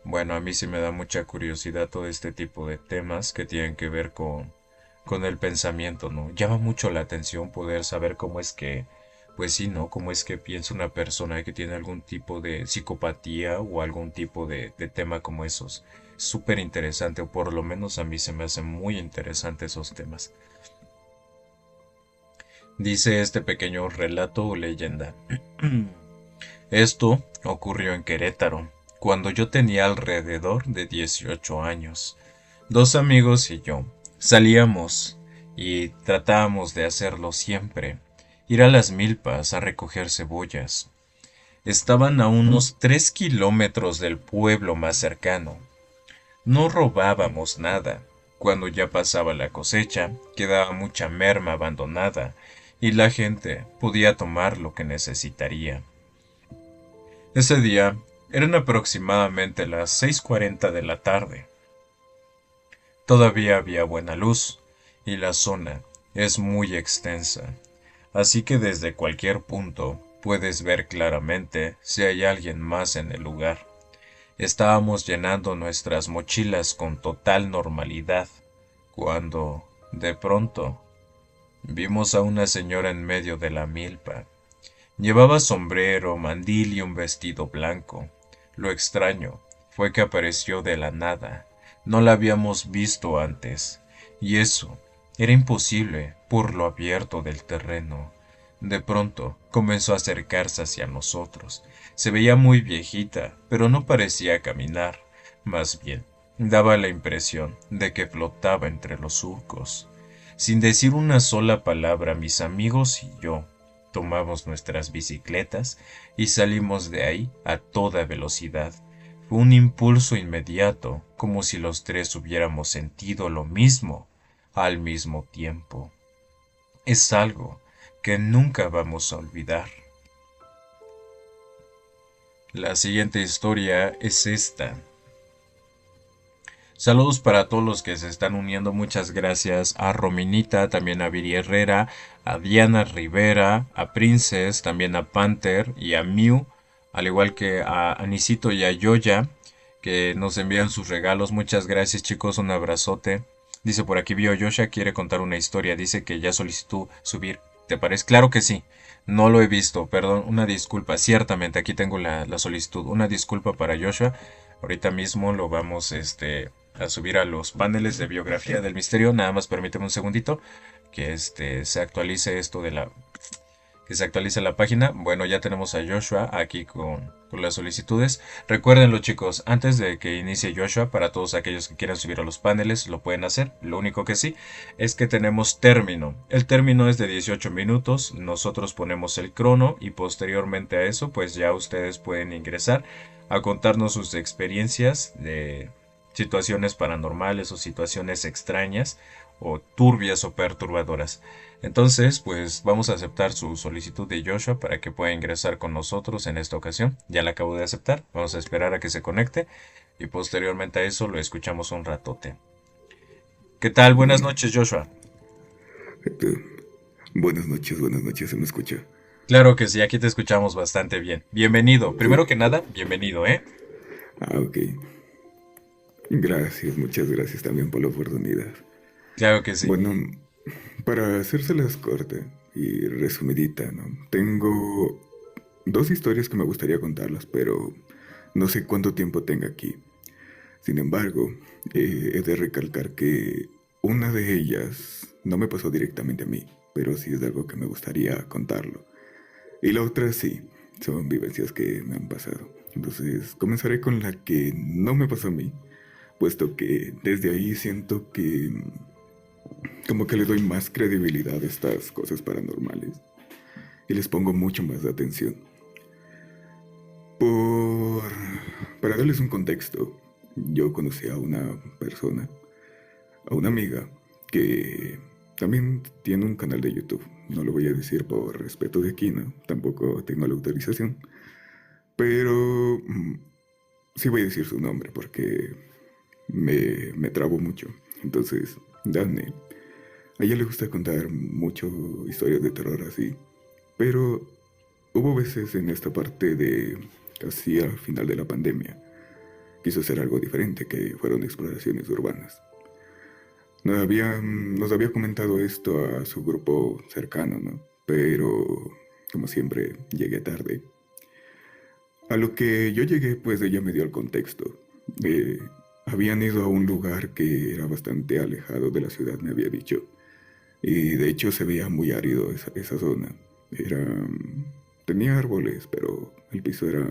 bueno, a mí sí me da mucha curiosidad todo este tipo de temas que tienen que ver con el pensamiento, ¿no? Llama mucho la atención poder saber cómo es que, pues sí, ¿no? Cómo es que piensa una persona que tiene algún tipo de psicopatía o algún tipo de tema como esos. Súper interesante, o por lo menos a mí se me hacen muy interesantes esos temas. Dice este pequeño relato o leyenda. Esto ocurrió en Querétaro, cuando yo tenía alrededor de 18 años. Dos amigos y yo salíamos y tratábamos de hacerlo siempre, ir a las milpas a recoger cebollas. Estaban a unos 3 kilómetros del pueblo más cercano. No robábamos nada. Cuando ya pasaba la cosecha, quedaba mucha merma abandonada y la gente podía tomar lo que necesitaría. Ese día eran aproximadamente las 6:40 de la tarde. Todavía había buena luz y la zona es muy extensa, así que desde cualquier punto puedes ver claramente si hay alguien más en el lugar. Estábamos llenando nuestras mochilas con total normalidad, cuando, de pronto, vimos a una señora en medio de la milpa. Llevaba sombrero, mandil y un vestido blanco. Lo extraño fue que apareció de la nada. No la habíamos visto antes, y eso era imposible por lo abierto del terreno. De pronto comenzó a acercarse hacia nosotros. Se veía muy viejita, pero no parecía caminar. Más bien, daba la impresión de que flotaba entre los surcos. Sin decir una sola palabra, mis amigos y yo tomamos nuestras bicicletas y salimos de ahí a toda velocidad. Fue un impulso inmediato, como si los tres hubiéramos sentido lo mismo al mismo tiempo. Es algo que nunca vamos a olvidar. La siguiente historia es esta. Saludos para todos los que se están uniendo. Muchas gracias a Rominita, también a Viri Herrera, a Diana Rivera, a Princess, también a Panther y a Mew, al igual que a Anisito y a Yoya, que nos envían sus regalos. Muchas gracias, chicos, un abrazote. Dice por aquí Bio Yosha quiere contar una historia. Dice que ya solicitó subir. ¿Te parece? Claro que sí. No lo he visto, perdón, una disculpa. Ciertamente, aquí tengo la solicitud. Una disculpa para Joshua. Ahorita mismo lo vamos, a subir a los paneles de biografía del misterio. Nada más permíteme un segundito que se actualice esto de la que se actualice la página. Bueno, ya tenemos a Joshua aquí con las solicitudes. Recuérdenlo, chicos, antes de que inicie Joshua, para todos aquellos que quieran subir a los paneles, lo pueden hacer. Lo único que sí es que tenemos término. El término es de 18 minutos. Nosotros ponemos el crono y posteriormente a eso, pues ya ustedes pueden ingresar a contarnos sus experiencias de situaciones paranormales o situaciones extrañas o turbias o perturbadoras. Entonces, pues vamos a aceptar su solicitud de Joshua para que pueda ingresar con nosotros en esta ocasión. Ya la acabo de aceptar. Vamos a esperar a que se conecte y posteriormente a eso lo escuchamos un ratote. ¿Qué tal? Buenas Mm, noches, Joshua. buenas noches, ¿se me escucha? Claro que sí, aquí te escuchamos bastante bien. Bienvenido. Sí. Primero que nada, bienvenido, ¿eh? Ok. Gracias, muchas gracias también por la oportunidad. Claro que sí. Bueno, para hacérselas corta y resumidita, ¿no? Tengo dos historias que me gustaría contarlas, pero no sé cuánto tiempo tenga aquí. Sin embargo, he de recalcar que una de ellas no me pasó directamente a mí, pero sí es algo que me gustaría contarlo. Y la otra sí, son vivencias que me han pasado. Entonces, comenzaré con la que no me pasó a mí, puesto que desde ahí siento que como que le doy más credibilidad a estas cosas paranormales y les pongo mucho más de atención. Por... Para darles un contexto, yo conocí a una persona, a una amiga, que también tiene un canal de YouTube. No lo voy a decir por respeto de aquí, ¿no? Tampoco tengo la autorización. Pero sí voy a decir su nombre porque me trabo mucho. Entonces, Dani, a ella le gusta contar mucho historias de terror así. Pero hubo veces en esta parte de casi al final de la pandemia, quiso hacer algo diferente, que fueron exploraciones urbanas. Nos había comentado esto a su grupo cercano, ¿no? Pero, como siempre, llegué tarde. A lo que yo llegué, pues ella me dio el contexto. Eh, Habían ido a un lugar que era bastante alejado de la ciudad, me había dicho. Y de hecho se veía muy árido esa zona. Tenía árboles, pero el piso era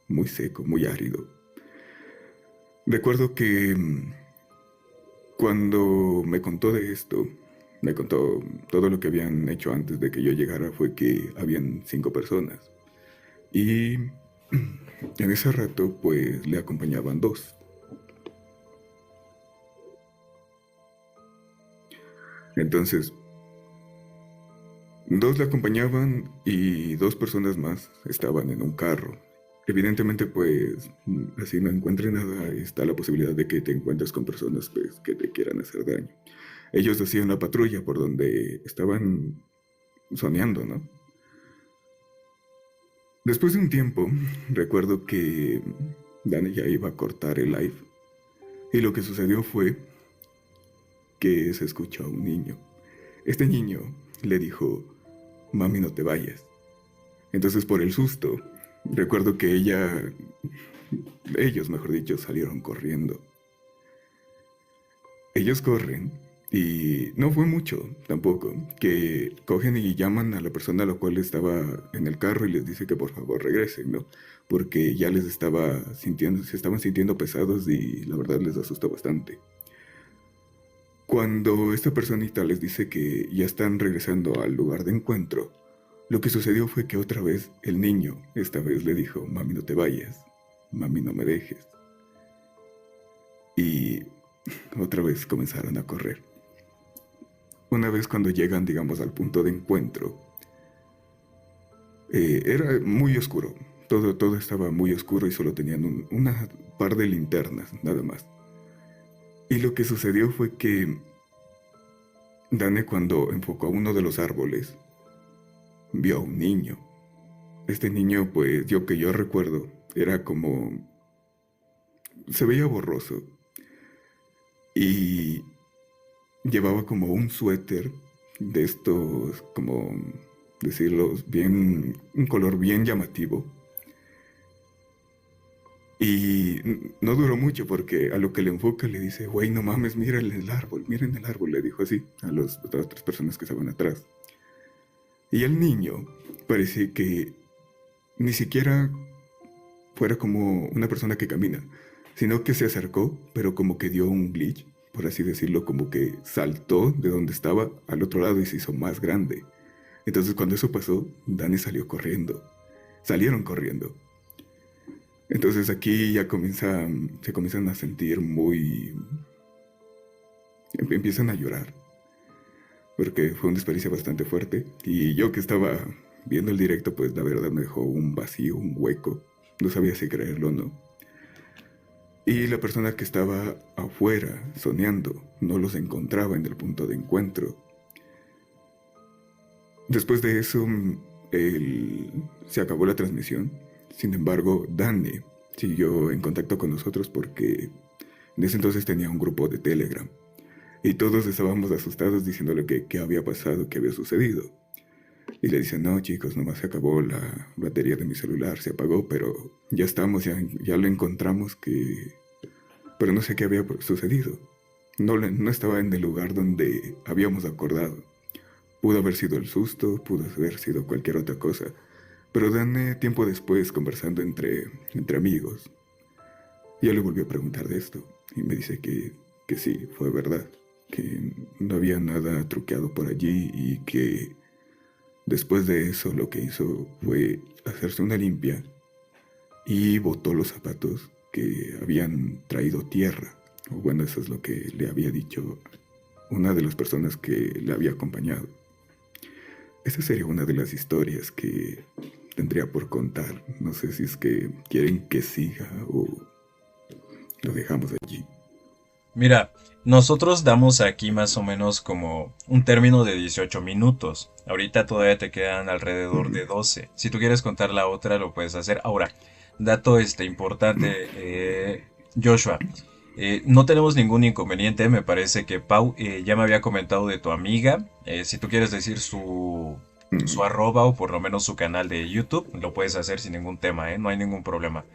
muy seco, muy árido. Recuerdo que cuando me contó de esto, me contó todo lo que habían hecho antes de que yo llegara, fue que habían 5 personas. Y en ese rato, pues le acompañaban dos. Entonces, dos le acompañaban y 2 personas más estaban en un carro. Evidentemente, pues, así no encuentre nada, está la posibilidad de que te encuentres con personas, pues, que te quieran hacer daño. Ellos hacían la patrulla por donde estaban soñando, ¿no? Después de un tiempo, recuerdo que Dani ya iba a cortar el live y lo que sucedió fue que se escuchó a un niño. Este niño le dijo, mami, no te vayas. Entonces, por el susto, recuerdo que ellos, mejor dicho, salieron corriendo. Ellos corren y no fue mucho tampoco, que cogen y llaman a la persona a la cual estaba en el carro y les dice que por favor regresen, ¿no? Porque ya les estaba sintiendo, se estaban sintiendo pesados y la verdad les asustó bastante. Cuando esta personita les dice que ya están regresando al lugar de encuentro, lo que sucedió fue que otra vez el niño, esta vez le dijo, mami no te vayas, mami no me dejes. Y otra vez comenzaron a correr. Una vez cuando llegan, digamos, al punto de encuentro, era muy oscuro. Todo estaba muy oscuro y solo tenían una par de linternas, nada más. Y lo que sucedió fue que Dane, cuando enfocó a uno de los árboles, vio a un niño. Este niño, pues, yo recuerdo, era como... se veía borroso. Y llevaba como un suéter de estos, como decirlo, bien, un color bien llamativo. Y no duró mucho porque a lo que le enfoca le dice, güey, no mames, miren el árbol, le dijo así a las otras personas que estaban atrás. Y el niño parecía que ni siquiera fuera como una persona que camina, sino que se acercó, pero como que dio un glitch, por así decirlo, como que saltó de donde estaba al otro lado y se hizo más grande. Entonces cuando eso pasó, Dani salió corriendo. Salieron corriendo. Entonces aquí ya se comienzan a sentir muy... empiezan a llorar, porque fue una experiencia bastante fuerte. Y yo que estaba viendo el directo, pues la verdad me dejó un vacío, un hueco. No sabía si creerlo o no. Y la persona que estaba afuera soñando no los encontraba en el punto de encuentro. Después de eso, se acabó la transmisión. Sin embargo, Dani siguió en contacto con nosotros porque en ese entonces tenía un grupo de Telegram. Y todos estábamos asustados diciéndole que qué había pasado, qué había sucedido. Y le dicen, no chicos, nomás se acabó la batería de mi celular, se apagó, pero ya estamos, ya lo encontramos pero no sé qué había sucedido. No estaba en el lugar donde habíamos acordado. Pudo haber sido el susto, pudo haber sido cualquier otra cosa. Pero Dane, tiempo después, conversando entre amigos, yo le volví a preguntar de esto y me dice que sí, fue verdad, que no había nada truqueado por allí y que después de eso lo que hizo fue hacerse una limpia y botó los zapatos que habían traído tierra. O bueno, eso es lo que le había dicho una de las personas que le había acompañado. Esa sería una de las historias que tendría por contar. No sé si es que quieren que siga o lo dejamos allí. Mira, nosotros damos aquí más o menos como un término de 18 minutos. Ahorita todavía te quedan alrededor Ujú. de 12. Si tú quieres contar la otra, lo puedes hacer. Ahora, dato importante, Joshua. No tenemos ningún inconveniente. Me parece que Pau ya me había comentado de tu amiga. Si tú quieres decir su Mm. arroba o por lo menos su canal de YouTube, lo puedes hacer sin ningún tema, ¿eh? No hay ningún problema.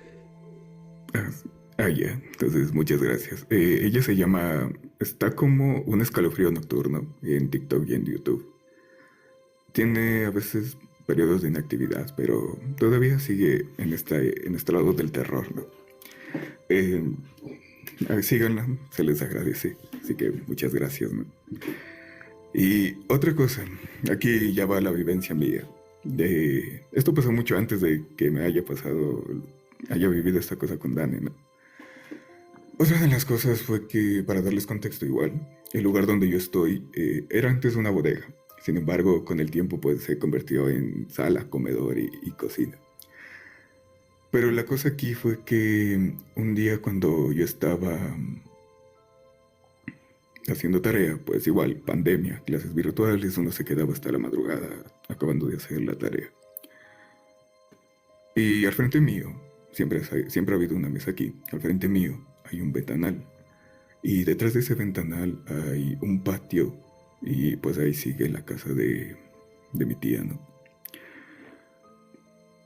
Ah, ya. Entonces, muchas gracias. Ella se llama... Está como un escalofrío nocturno en TikTok y en YouTube. Tiene a veces periodos de inactividad, pero todavía sigue en este lado del terror, ¿no? Eh, Síganla, se les agradece. Así que muchas gracias, ¿no? Y otra cosa, aquí ya va la vivencia mía. Esto pasó mucho antes de que me haya pasado, haya vivido esta cosa con Dani, ¿no? Otra de las cosas fue que, para darles contexto igual, el lugar donde yo estoy era antes una bodega. Sin embargo, con el tiempo pues se convirtió en sala, comedor y cocina. Pero la cosa aquí fue que un día cuando yo estaba haciendo tarea, pues igual, pandemia, clases virtuales, uno se quedaba hasta la madrugada acabando de hacer la tarea. Y al frente mío, siempre ha habido una mesa aquí, al frente mío hay un ventanal. Y detrás de ese ventanal hay un patio y pues ahí sigue la casa de mi tía, ¿no?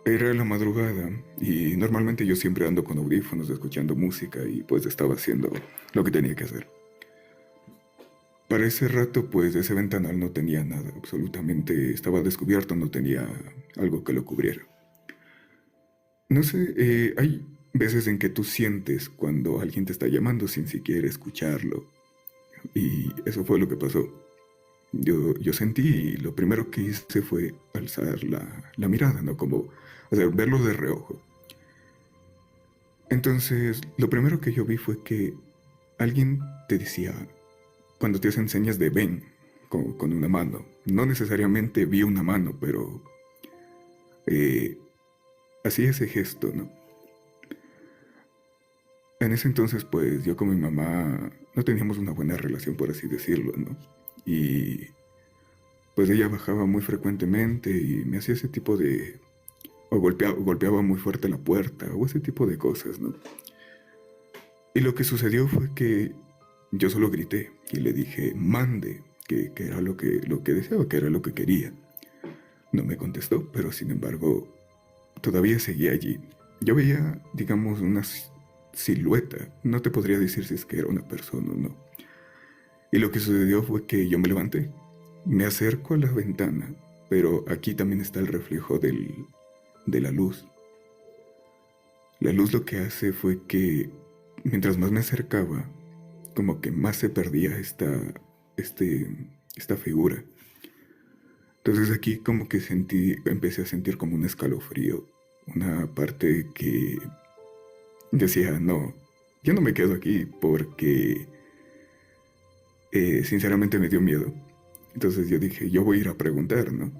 Era la madrugada y normalmente yo siempre ando con audífonos escuchando música y pues estaba haciendo lo que tenía que hacer. Para ese rato pues ese ventanal no tenía nada, absolutamente estaba descubierto, no tenía algo que lo cubriera. No sé, hay veces en que tú sientes cuando alguien te está llamando sin siquiera escucharlo y eso fue lo que pasó. Yo sentí y lo primero que hice fue alzar la mirada, ¿no? Como, o sea, verlo de reojo. Entonces, lo primero que yo vi fue que alguien te decía, cuando te hacen señas de ven, con una mano. No necesariamente vi una mano, pero eh, hacía ese gesto, ¿no? En ese entonces, pues yo con mi mamá no teníamos una buena relación, por así decirlo, ¿no? Y pues ella bajaba muy frecuentemente y me hacía ese tipo de... O golpeaba muy fuerte la puerta, o ese tipo de cosas, ¿no? Y lo que sucedió fue que yo solo grité y le dije, mande, que era lo que deseaba, que era lo que quería. No me contestó, pero sin embargo, todavía seguía allí. Yo veía, digamos, una silueta. No te podría decir si es que era una persona o no. Y lo que sucedió fue que yo me levanté. Me acerco a la ventana, pero aquí también está el reflejo de la luz. La luz lo que hace fue que mientras más me acercaba, como que más se perdía este, esta figura. Entonces aquí como que empecé a sentir como un escalofrío, una parte que decía, no, yo no me quedo aquí porque sinceramente me dio miedo. Entonces yo dije, yo voy a ir a preguntar, ¿no?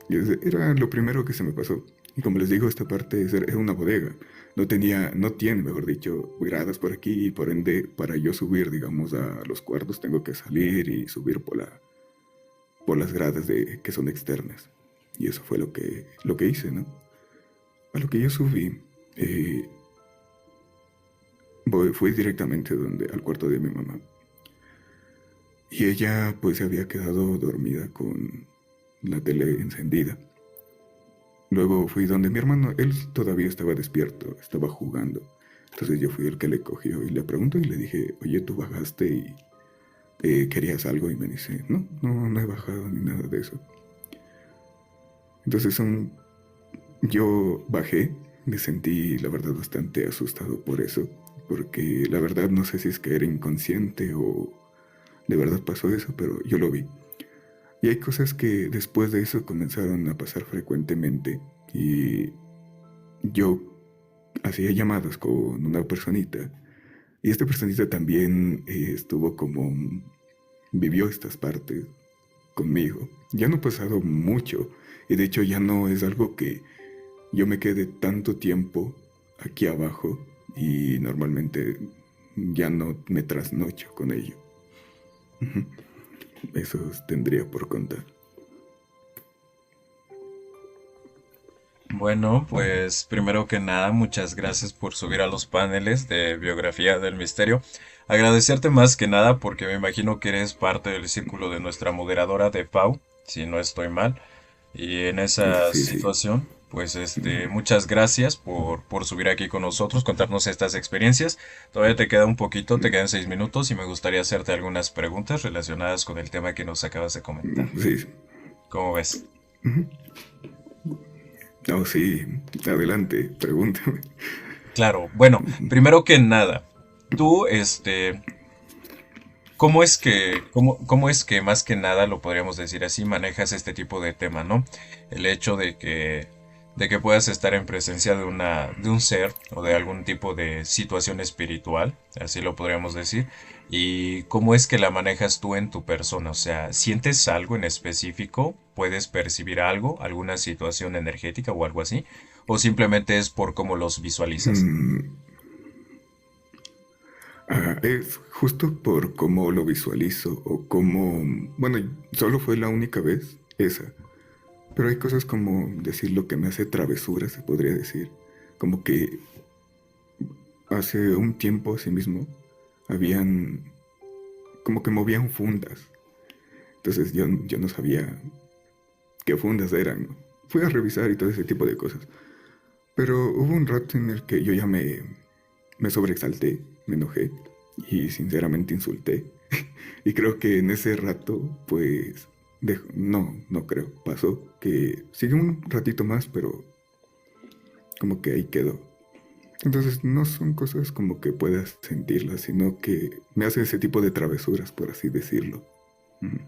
Era lo primero que se me pasó. Y como les digo, esta parte era una bodega. No tiene, mejor dicho, gradas por aquí y por ende, para yo subir, digamos, a los cuartos tengo que salir y subir por las gradas que son externas. Y eso fue lo que hice, ¿no? A lo que yo subí, eh, fui directamente al cuarto de mi mamá. Y ella pues se había quedado dormida con la tele encendida. Luego fui donde mi hermano, él todavía estaba despierto, estaba jugando. Entonces yo fui el que le cogió y le pregunto y le dije, oye, tú bajaste y querías algo y me dice, no he bajado ni nada de eso. Entonces yo bajé, me sentí la verdad bastante asustado por eso, porque la verdad no sé si es que era inconsciente de verdad pasó eso, pero yo lo vi. Y hay cosas que después de eso comenzaron a pasar frecuentemente y yo hacía llamadas con una personita y esta personita también estuvo como vivió estas partes conmigo. Ya no ha pasado mucho y de hecho ya no es algo que yo me quede tanto tiempo aquí abajo y normalmente ya no me trasnocho con ello. Eso os tendría por contar. Bueno, pues primero que nada, muchas gracias por subir a los paneles de biografía del misterio. Agradecerte más que nada porque me imagino que eres parte del círculo de nuestra moderadora de Pau, si no estoy mal. Y en esa Sí, sí. situación, pues muchas gracias por subir aquí con nosotros, contarnos estas experiencias. Todavía te queda un poquito, te quedan 6 minutos y me gustaría hacerte algunas preguntas relacionadas con el tema que nos acabas de comentar. Sí. ¿Cómo ves? Oh, sí. Adelante, pregúntame. Claro, bueno, primero que nada, tú, cómo es que más que nada, lo podríamos decir así, manejas este tipo de tema, ¿no? El hecho de que puedas estar en presencia de un ser o de algún tipo de situación espiritual, así lo podríamos decir, y cómo es que la manejas tú en tu persona, o sea, ¿sientes algo en específico? ¿Puedes percibir algo, alguna situación energética o algo así? ¿O simplemente es por cómo los visualizas? Mm, es justo por cómo lo visualizo o cómo... Bueno, solo fue la única vez esa. Pero hay cosas como decir lo que me hace travesura, se podría decir. Como que hace un tiempo, así mismo, habían... como que movían fundas. Entonces yo no sabía qué fundas eran, ¿no? Fui a revisar y todo ese tipo de cosas. Pero hubo un rato en el que yo ya me sobreexalté, me enojé y sinceramente insulté. Y creo que en ese rato, pues, no creo, pasó que siguió un ratito más, pero como que ahí quedó. Entonces no son cosas como que puedas sentirlas, sino que me hace ese tipo de travesuras, por así decirlo. Ujú.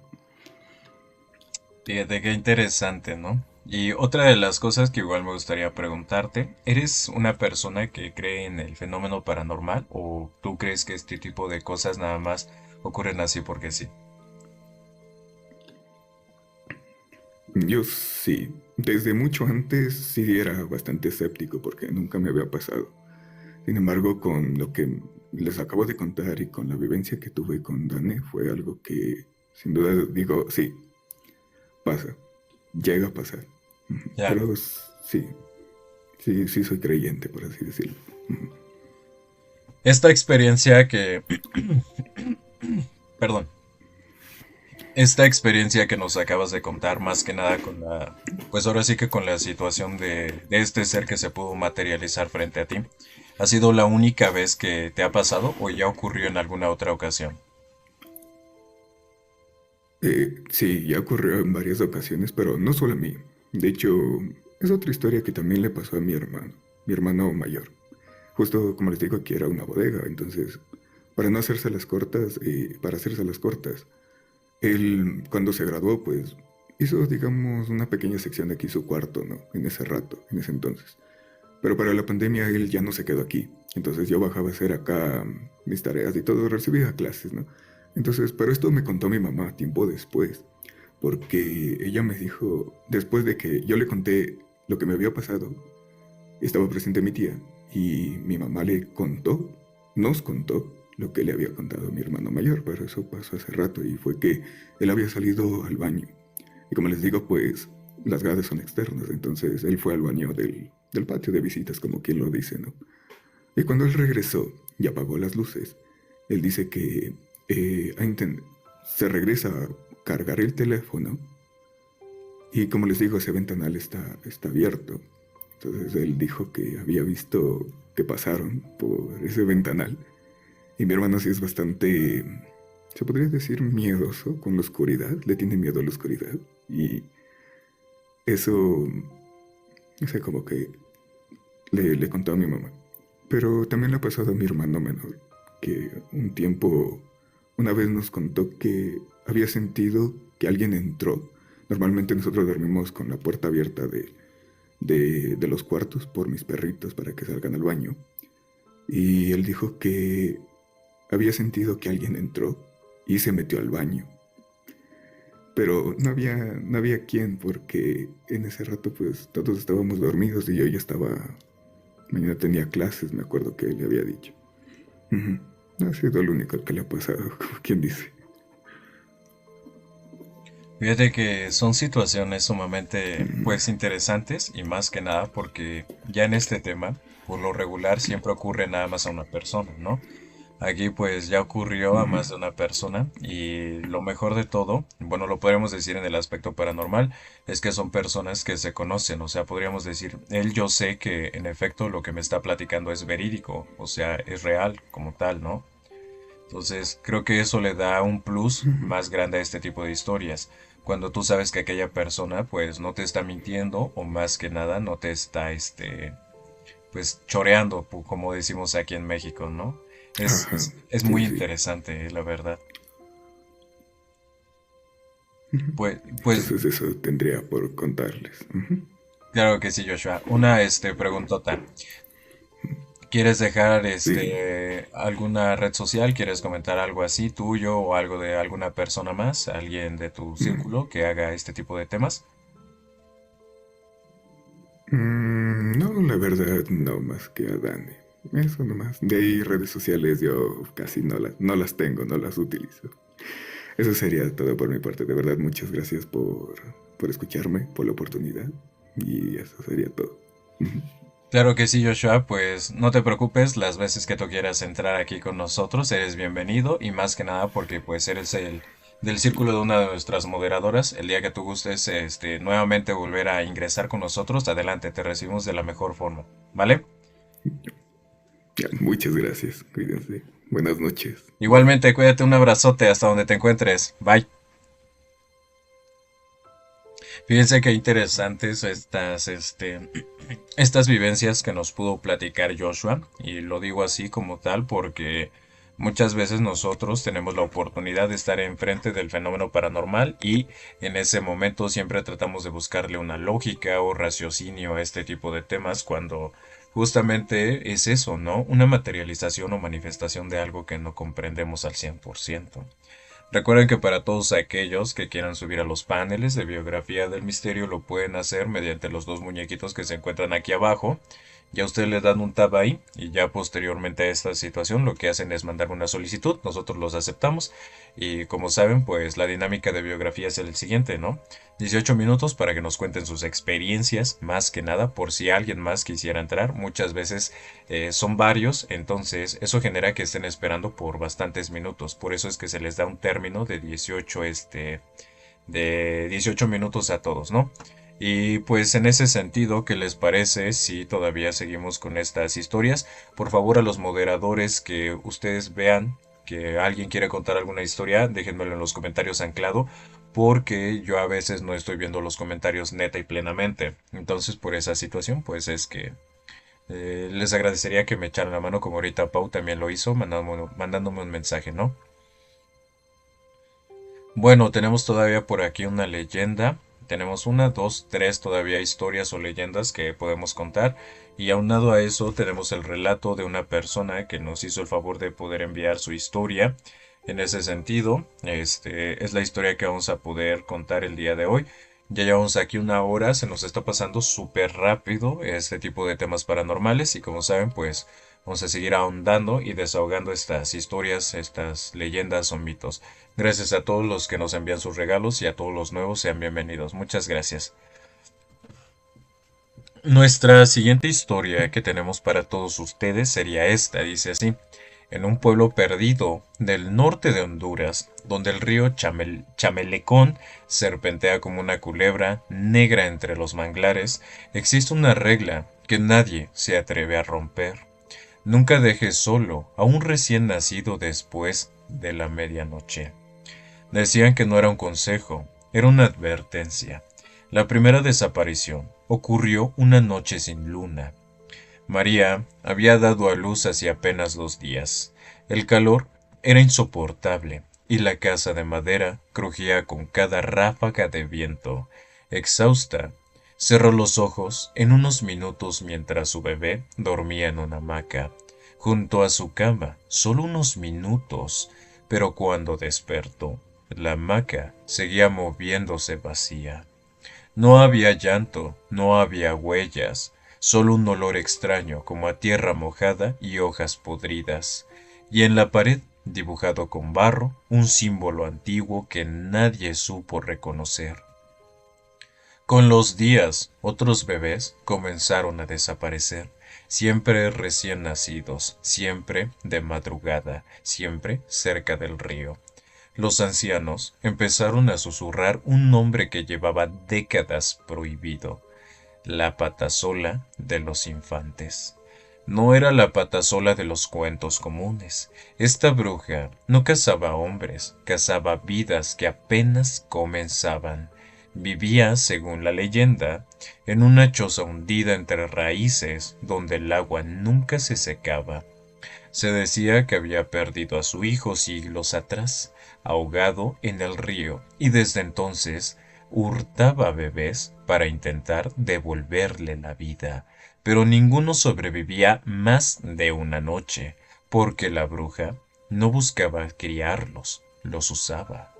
Fíjate qué interesante, ¿no? Y otra de las cosas que igual me gustaría preguntarte, ¿eres una persona que cree en el fenómeno paranormal o tú crees que este tipo de cosas nada más ocurren así porque sí? Yo sí, desde mucho antes sí era bastante escéptico porque nunca me había pasado. Sin embargo, con lo que les acabo de contar y con la vivencia que tuve con Dane, fue algo que sin duda digo, sí, pasa, llega a pasar. Ujú. Ya. Pero sí, sí soy creyente, por así decirlo. Ujú. Esta experiencia que, perdón, esta experiencia que nos acabas de contar, más que nada con pues ahora sí que con la situación de este ser que se pudo materializar frente a ti, ¿ha sido la única vez que te ha pasado o ya ocurrió en alguna otra ocasión? Sí, ya ocurrió en varias ocasiones, pero no solo a mí. De hecho, es otra historia que también le pasó a mi hermano mayor. Justo como les digo, aquí era una bodega, entonces, para hacerse las cortas, él cuando se graduó, pues hizo, digamos, una pequeña sección de aquí su cuarto, ¿no? En ese rato, en ese entonces. Pero para la pandemia él ya no se quedó aquí. Entonces yo bajaba a hacer acá mis tareas y todo, recibía clases, ¿no? Entonces, pero esto me contó mi mamá tiempo después, porque ella me dijo, después de que yo le conté lo que me había pasado, estaba presente mi tía y mi mamá le contó, nos contó lo que le había contado a mi hermano mayor, pero eso pasó hace rato y fue que él había salido al baño. Y como les digo, pues las grades son externas, entonces él fue al baño del patio de visitas, como quien lo dice, ¿no? Y cuando él regresó y apagó las luces, él dice que se regresa a cargar el teléfono y como les digo, ese ventanal está abierto. Entonces él dijo que había visto que pasaron por ese ventanal. Y mi hermano sí es bastante, se podría decir, miedoso con la oscuridad. Le tiene miedo a la oscuridad. Y eso, no sé, como que le contó a mi mamá. Pero también le ha pasado a mi hermano menor, que un tiempo una vez nos contó que había sentido que alguien entró. Normalmente nosotros dormimos con la puerta abierta de los cuartos por mis perritos para que salgan al baño. Y él dijo que había sentido que alguien entró y se metió al baño. Pero no había quién, porque en ese rato pues todos estábamos dormidos y yo ya estaba, mañana tenía clases, me acuerdo que él le había dicho. Ujú. No ha sido lo único que le ha pasado, como quien dice. Fíjate que son situaciones sumamente, Ujú, pues, interesantes y más que nada porque ya en este tema, por lo regular, siempre ocurre nada más a una persona, ¿no? Aquí pues ya ocurrió a ujú, más de una persona y lo mejor de todo, bueno, lo podríamos decir en el aspecto paranormal, es que son personas que se conocen, o sea, podríamos decir, él yo sé que en efecto lo que me está platicando es verídico, o sea, es real como tal, ¿no? Entonces, creo que eso le da un plus ujú. más grande a este tipo de historias. Cuando tú sabes que aquella persona, pues, no te está mintiendo o más que nada no te está, pues, choreando, como decimos aquí en México, ¿no? Ajá, Es muy sí, sí. interesante, la verdad. Ujú. Pues, Entonces eso tendría por contarles. Ujú. claro que sí, Joshua. Una, preguntota. ¿Quieres dejar, Sí. alguna red social? ¿Quieres comentar algo así tuyo o algo de alguna persona más? ¿Alguien de tu Mm. círculo que haga este tipo de temas? No, la verdad, no más que a Dani. Eso nomás. De ahí redes sociales yo casi no las tengo, no las utilizo. Eso sería todo por mi parte. De verdad, muchas gracias por escucharme, por la oportunidad. Y eso sería todo. Ujú. Claro que sí, Joshua, pues no te preocupes, las veces que tú quieras entrar aquí con nosotros, eres bienvenido y más que nada porque pues eres el del círculo de una de nuestras moderadoras. El día que tú gustes, nuevamente volver a ingresar con nosotros, adelante, te recibimos de la mejor forma, ¿vale? Ya, muchas gracias. Cuídense. Buenas noches. Bye. Igualmente, cuídate, un abrazote hasta donde te encuentres. Bye. Fíjense qué interesantes estas vivencias que nos pudo platicar Joshua, y lo digo así como tal porque muchas veces nosotros tenemos la oportunidad de estar enfrente del fenómeno paranormal y en ese momento siempre tratamos de buscarle una lógica o raciocinio a este tipo de temas cuando justamente es eso, ¿no? Una materialización o manifestación de algo que no comprendemos al 100%. Recuerden que para todos aquellos que quieran subir a los paneles de biografía del misterio lo pueden hacer mediante los dos muñequitos que se encuentran aquí abajo. Ya ustedes le dan un tab ahí y ya posteriormente a esta situación lo que hacen es mandar una solicitud, nosotros los aceptamos y como saben pues la dinámica de biografía es el siguiente, ¿no? 18 minutos para que nos cuenten sus experiencias, más que nada por si alguien más quisiera entrar, muchas veces son varios, entonces eso genera que estén esperando por bastantes minutos, por eso es que se les da un término de 18 de 18 minutos a todos, ¿no? Y pues en ese sentido, ¿qué les parece si todavía seguimos con estas historias? Por favor, a los moderadores que ustedes vean que alguien quiere contar alguna historia, déjenmelo en los comentarios anclado, porque yo a veces no estoy viendo los comentarios neta y plenamente. Entonces, por esa situación, pues es que les agradecería que me echaran la mano, como ahorita Pau también lo hizo, mandándome un mensaje, ¿no? Bueno, tenemos todavía por aquí una leyenda. Tenemos una, dos, tres todavía historias o leyendas que podemos contar. Y aunado a eso tenemos el relato de una persona que nos hizo el favor de poder enviar su historia. En ese sentido, es la historia que vamos a poder contar el día de hoy. Ya llevamos aquí una hora, se nos está pasando súper rápido este tipo de temas paranormales y como saben, pues vamos a seguir ahondando y desahogando estas historias, estas leyendas o mitos. Gracias a todos los que nos envían sus regalos y a todos los nuevos sean bienvenidos. Muchas gracias. Nuestra siguiente historia que tenemos para todos ustedes sería esta, dice así. En un pueblo perdido del norte de Honduras, donde el río Chamelecón serpentea como una culebra negra entre los manglares, existe una regla que nadie se atreve a romper. Nunca dejes solo a un recién nacido después de la medianoche. Decían que no era un consejo, era una advertencia. La primera desaparición ocurrió una noche sin luna. María había dado a luz hacía apenas 2 días. El calor era insoportable y la casa de madera crujía con cada ráfaga de viento. Exhausta, cerró los ojos en unos minutos mientras su bebé dormía en una hamaca junto a su cama, solo unos minutos, pero cuando despertó, la hamaca seguía moviéndose vacía. No había llanto, no había huellas, solo un olor extraño como a tierra mojada y hojas podridas, y en la pared, dibujado con barro, un símbolo antiguo que nadie supo reconocer. Con los días, otros bebés comenzaron a desaparecer, siempre recién nacidos, siempre de madrugada, siempre cerca del río. Los ancianos empezaron a susurrar un nombre que llevaba décadas prohibido, la patasola de los infantes. No era la patasola de los cuentos comunes. Esta bruja no cazaba hombres, cazaba vidas que apenas comenzaban. Vivía, según la leyenda, en una choza hundida entre raíces donde el agua nunca se secaba. Se decía que había perdido a su hijo siglos atrás, ahogado en el río, y desde entonces hurtaba bebés para intentar devolverle la vida, pero ninguno sobrevivía más de una noche, porque la bruja no buscaba criarlos, los usaba.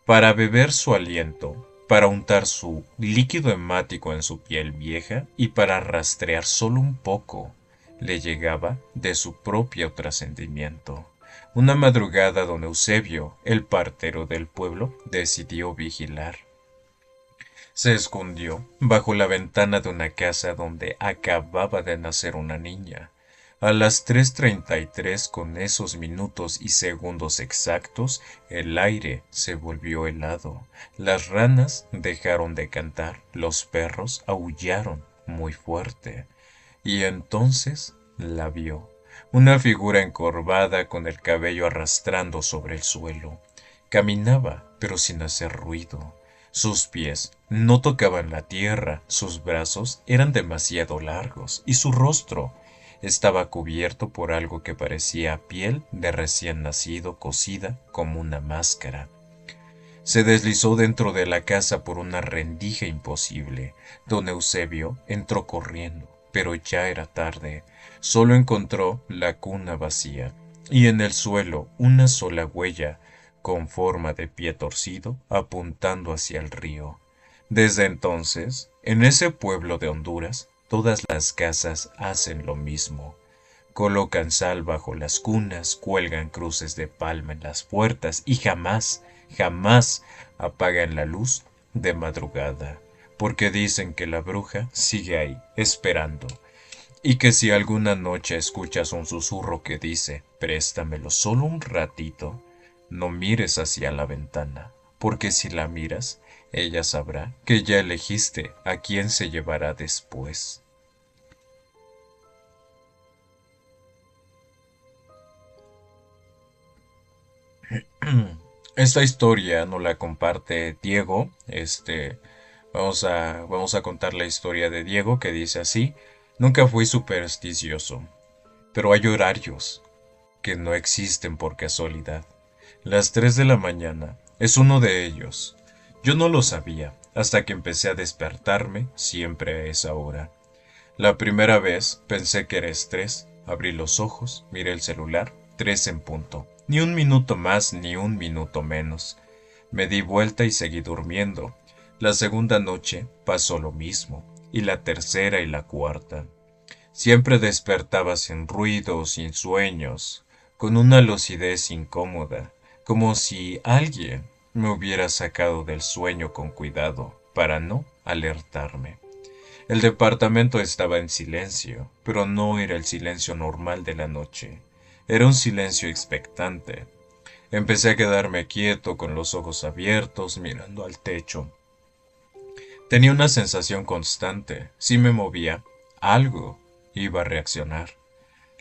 Para beber su aliento, para untar su líquido hemático en su piel vieja y para rastrear solo un poco, le llegaba de su propio trascendimiento. Una madrugada don Eusebio, el partero del pueblo, decidió vigilar. Se escondió bajo la ventana de una casa donde acababa de nacer una niña. A las 3:33 con esos minutos y segundos exactos, el aire se volvió helado. Las ranas dejaron de cantar, los perros aullaron muy fuerte. Y entonces la vio, una figura encorvada con el cabello arrastrando sobre el suelo. Caminaba, pero sin hacer ruido. Sus pies no tocaban la tierra, sus brazos eran demasiado largos y su rostro estaba cubierto por algo que parecía piel de recién nacido cosida como una máscara. Se deslizó dentro de la casa por una rendija imposible. Don Eusebio entró corriendo, pero ya era tarde. Solo encontró la cuna vacía y en el suelo una sola huella con forma de pie torcido apuntando hacia el río. Desde entonces, en ese pueblo de Honduras, todas las casas hacen lo mismo. Colocan sal bajo las cunas, cuelgan cruces de palma en las puertas y jamás, jamás apagan la luz de madrugada, porque dicen que la bruja sigue ahí, esperando, y que si alguna noche escuchas un susurro que dice, préstamelo solo un ratito, no mires hacia la ventana, porque si la miras, ella sabrá que ya elegiste a quién se llevará después. Esta historia nos la comparte Diego. Vamos a contar la historia de Diego que dice así. Nunca fui supersticioso, pero hay horarios que no existen por casualidad. Las 3 de la mañana es uno de ellos. Yo no lo sabía hasta que empecé a despertarme siempre a esa hora. La primera vez pensé que era estrés. Abrí los ojos, miré el celular, 3 en punto. Ni un minuto más ni un minuto menos. Me di vuelta y seguí durmiendo. La segunda noche pasó lo mismo, y la tercera y la cuarta. Siempre despertaba sin ruido, sin sueños, con una lucidez incómoda, como si alguien me hubiera sacado del sueño con cuidado para no alertarme. El departamento estaba en silencio, pero no era el silencio normal de la noche. Era un silencio expectante. Empecé a quedarme quieto con los ojos abiertos, mirando al techo. Tenía una sensación constante. Si me movía, algo iba a reaccionar.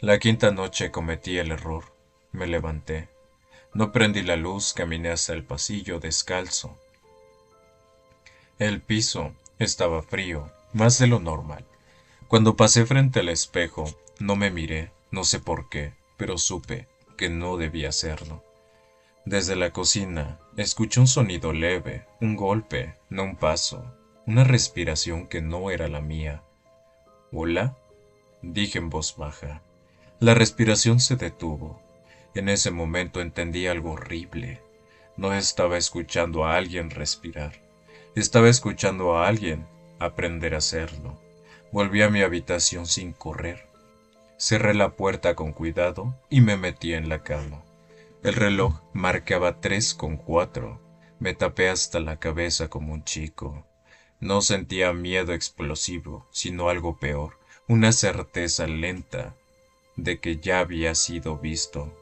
La quinta noche cometí el error. Me levanté. No prendí la luz, caminé hasta el pasillo descalzo. El piso estaba frío, más de lo normal. Cuando pasé frente al espejo, no me miré, no sé por qué, pero supe que no debía hacerlo. Desde la cocina escuché un sonido leve, un golpe, no un paso, una respiración que no era la mía. ¿Hola? Dije en voz baja. La respiración se detuvo. En ese momento entendí algo horrible. No estaba escuchando a alguien respirar. Estaba escuchando a alguien aprender a hacerlo. Volví a mi habitación sin correr. Cerré la puerta con cuidado y me metí en la cama. El reloj marcaba 3:04. Me tapé hasta la cabeza como un chico. No sentía miedo explosivo, sino algo peor, una certeza lenta de que ya había sido visto.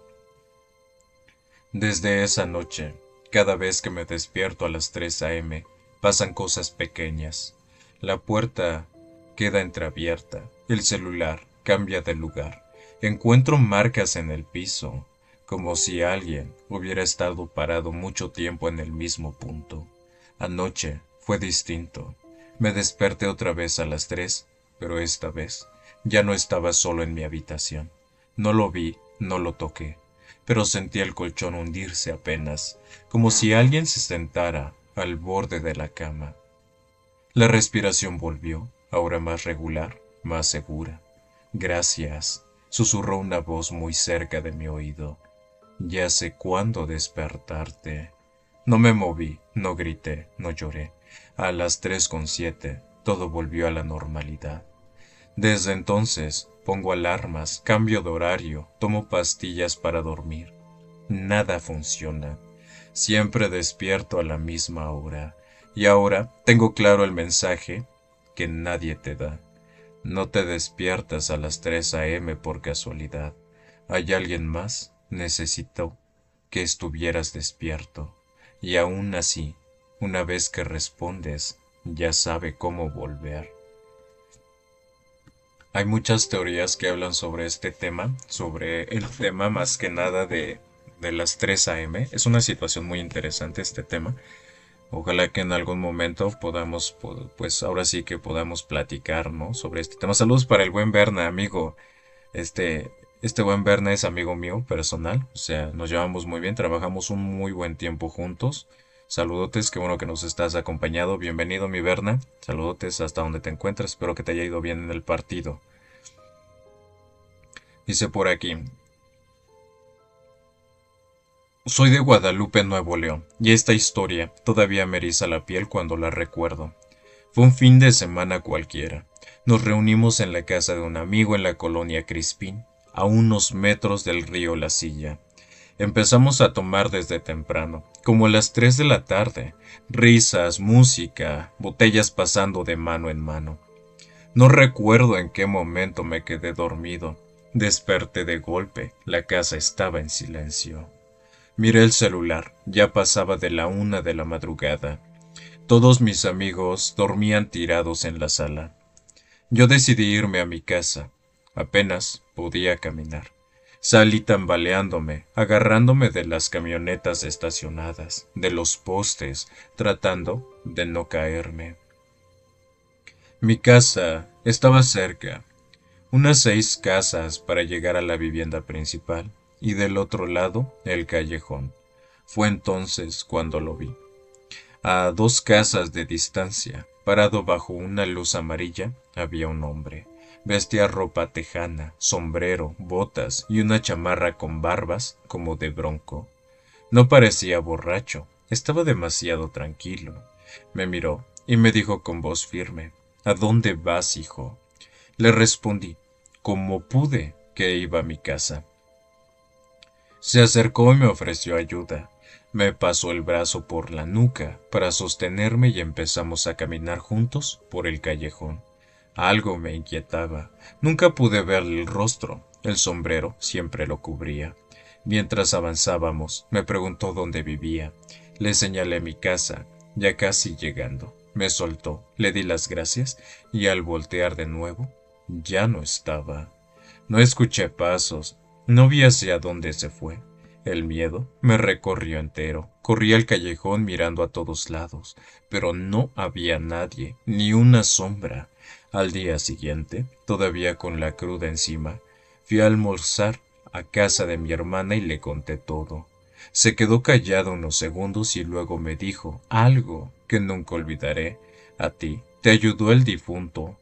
Desde esa noche, cada vez que me despierto a las 3 a.m., pasan cosas pequeñas. La puerta queda entreabierta, el celular cambia de lugar, encuentro marcas en el piso, como si alguien hubiera estado parado mucho tiempo en el mismo punto. Anoche fue distinto. Me desperté otra vez a las 3, pero esta vez ya no estaba solo en mi habitación. No lo vi, no lo toqué, pero sentí el colchón hundirse apenas, como si alguien se sentara al borde de la cama. La respiración volvió, ahora más regular, más segura. Gracias, susurró una voz muy cerca de mi oído. Ya sé cuándo despertarte. No me moví, no grité, no lloré. A las 3:07 todo volvió a la normalidad. Desde entonces pongo alarmas, cambio de horario, tomo pastillas para dormir. Nada funciona. Siempre despierto a la misma hora. Y ahora tengo claro el mensaje que nadie te da. No te despiertas a las 3 a.m. por casualidad. Hay alguien más necesitó que estuvieras despierto. Y aún así, una vez que respondes, ya sabe cómo volver. Hay muchas teorías que hablan sobre este tema, sobre el tema más que nada de las 3 a.m. Es una situación muy interesante este tema. Ojalá que en algún momento podamos, pues ahora sí que podamos platicar, ¿no? Sobre este tema. Saludos para el buen Berna, amigo. Este, este buen Berna es amigo mío personal. O sea, nos llevamos muy bien, trabajamos un muy buen tiempo juntos. Saludotes, qué bueno que nos estás acompañado. Bienvenido, mi Berna. Saludotes hasta donde te encuentres. Espero que te haya ido bien en el partido. Dice por aquí. Soy de Guadalupe, Nuevo León, y esta historia todavía me eriza la piel cuando la recuerdo. Fue un fin de semana cualquiera. Nos reunimos en la casa de un amigo en la colonia Crispín, a unos metros del río La Silla. Empezamos a tomar desde temprano, como a las 3 de la tarde. Risas, música, botellas pasando de mano en mano. No recuerdo en qué momento me quedé dormido. Desperté de golpe, la casa estaba en silencio. Miré el celular, ya pasaba de la 1 de la madrugada. Todos mis amigos dormían tirados en la sala. Yo decidí irme a mi casa. Apenas podía caminar. Salí tambaleándome, agarrándome de las camionetas estacionadas, de los postes, tratando de no caerme. Mi casa estaba cerca, unas 6 casas para llegar a la vivienda principal, y del otro lado el callejón. Fue entonces cuando lo vi. A 2 casas de distancia, parado bajo una luz amarilla, había un hombre. Vestía ropa tejana, sombrero, botas y una chamarra con barbas como de bronco. No parecía borracho, estaba demasiado tranquilo. Me miró y me dijo con voz firme: ¿A dónde vas, hijo? Le respondí, como pude, que iba a mi casa. Se acercó y me ofreció ayuda. Me pasó el brazo por la nuca para sostenerme y empezamos a caminar juntos por el callejón. Algo me inquietaba. Nunca pude verle el rostro. El sombrero siempre lo cubría. Mientras avanzábamos, me preguntó dónde vivía. Le señalé mi casa, ya casi llegando. Me soltó, le di las gracias y al voltear de nuevo, ya no estaba. No escuché pasos, no vi hacia dónde se fue. El miedo me recorrió entero. Corrí al callejón mirando a todos lados, pero no había nadie, ni una sombra. Al día siguiente, todavía con la cruda encima, fui a almorzar a casa de mi hermana y le conté todo. Se quedó callado unos segundos y luego me dijo algo que nunca olvidaré. A ti te ayudó el difunto.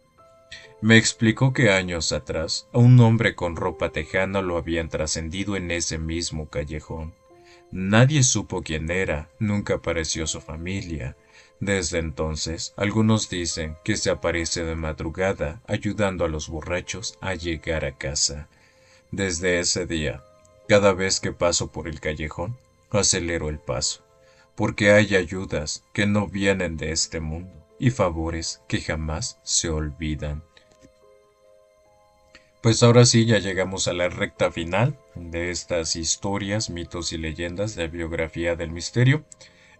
Me explicó que años atrás a un hombre con ropa tejana lo habían trascendido en ese mismo callejón. Nadie supo quién era, nunca apareció su familia. Desde entonces, algunos dicen que se aparece de madrugada ayudando a los borrachos a llegar a casa. Desde ese día, cada vez que paso por el callejón, acelero el paso, porque hay ayudas que no vienen de este mundo y favores que jamás se olvidan. Pues ahora sí, ya llegamos a la recta final de estas historias, mitos y leyendas de biografía del misterio.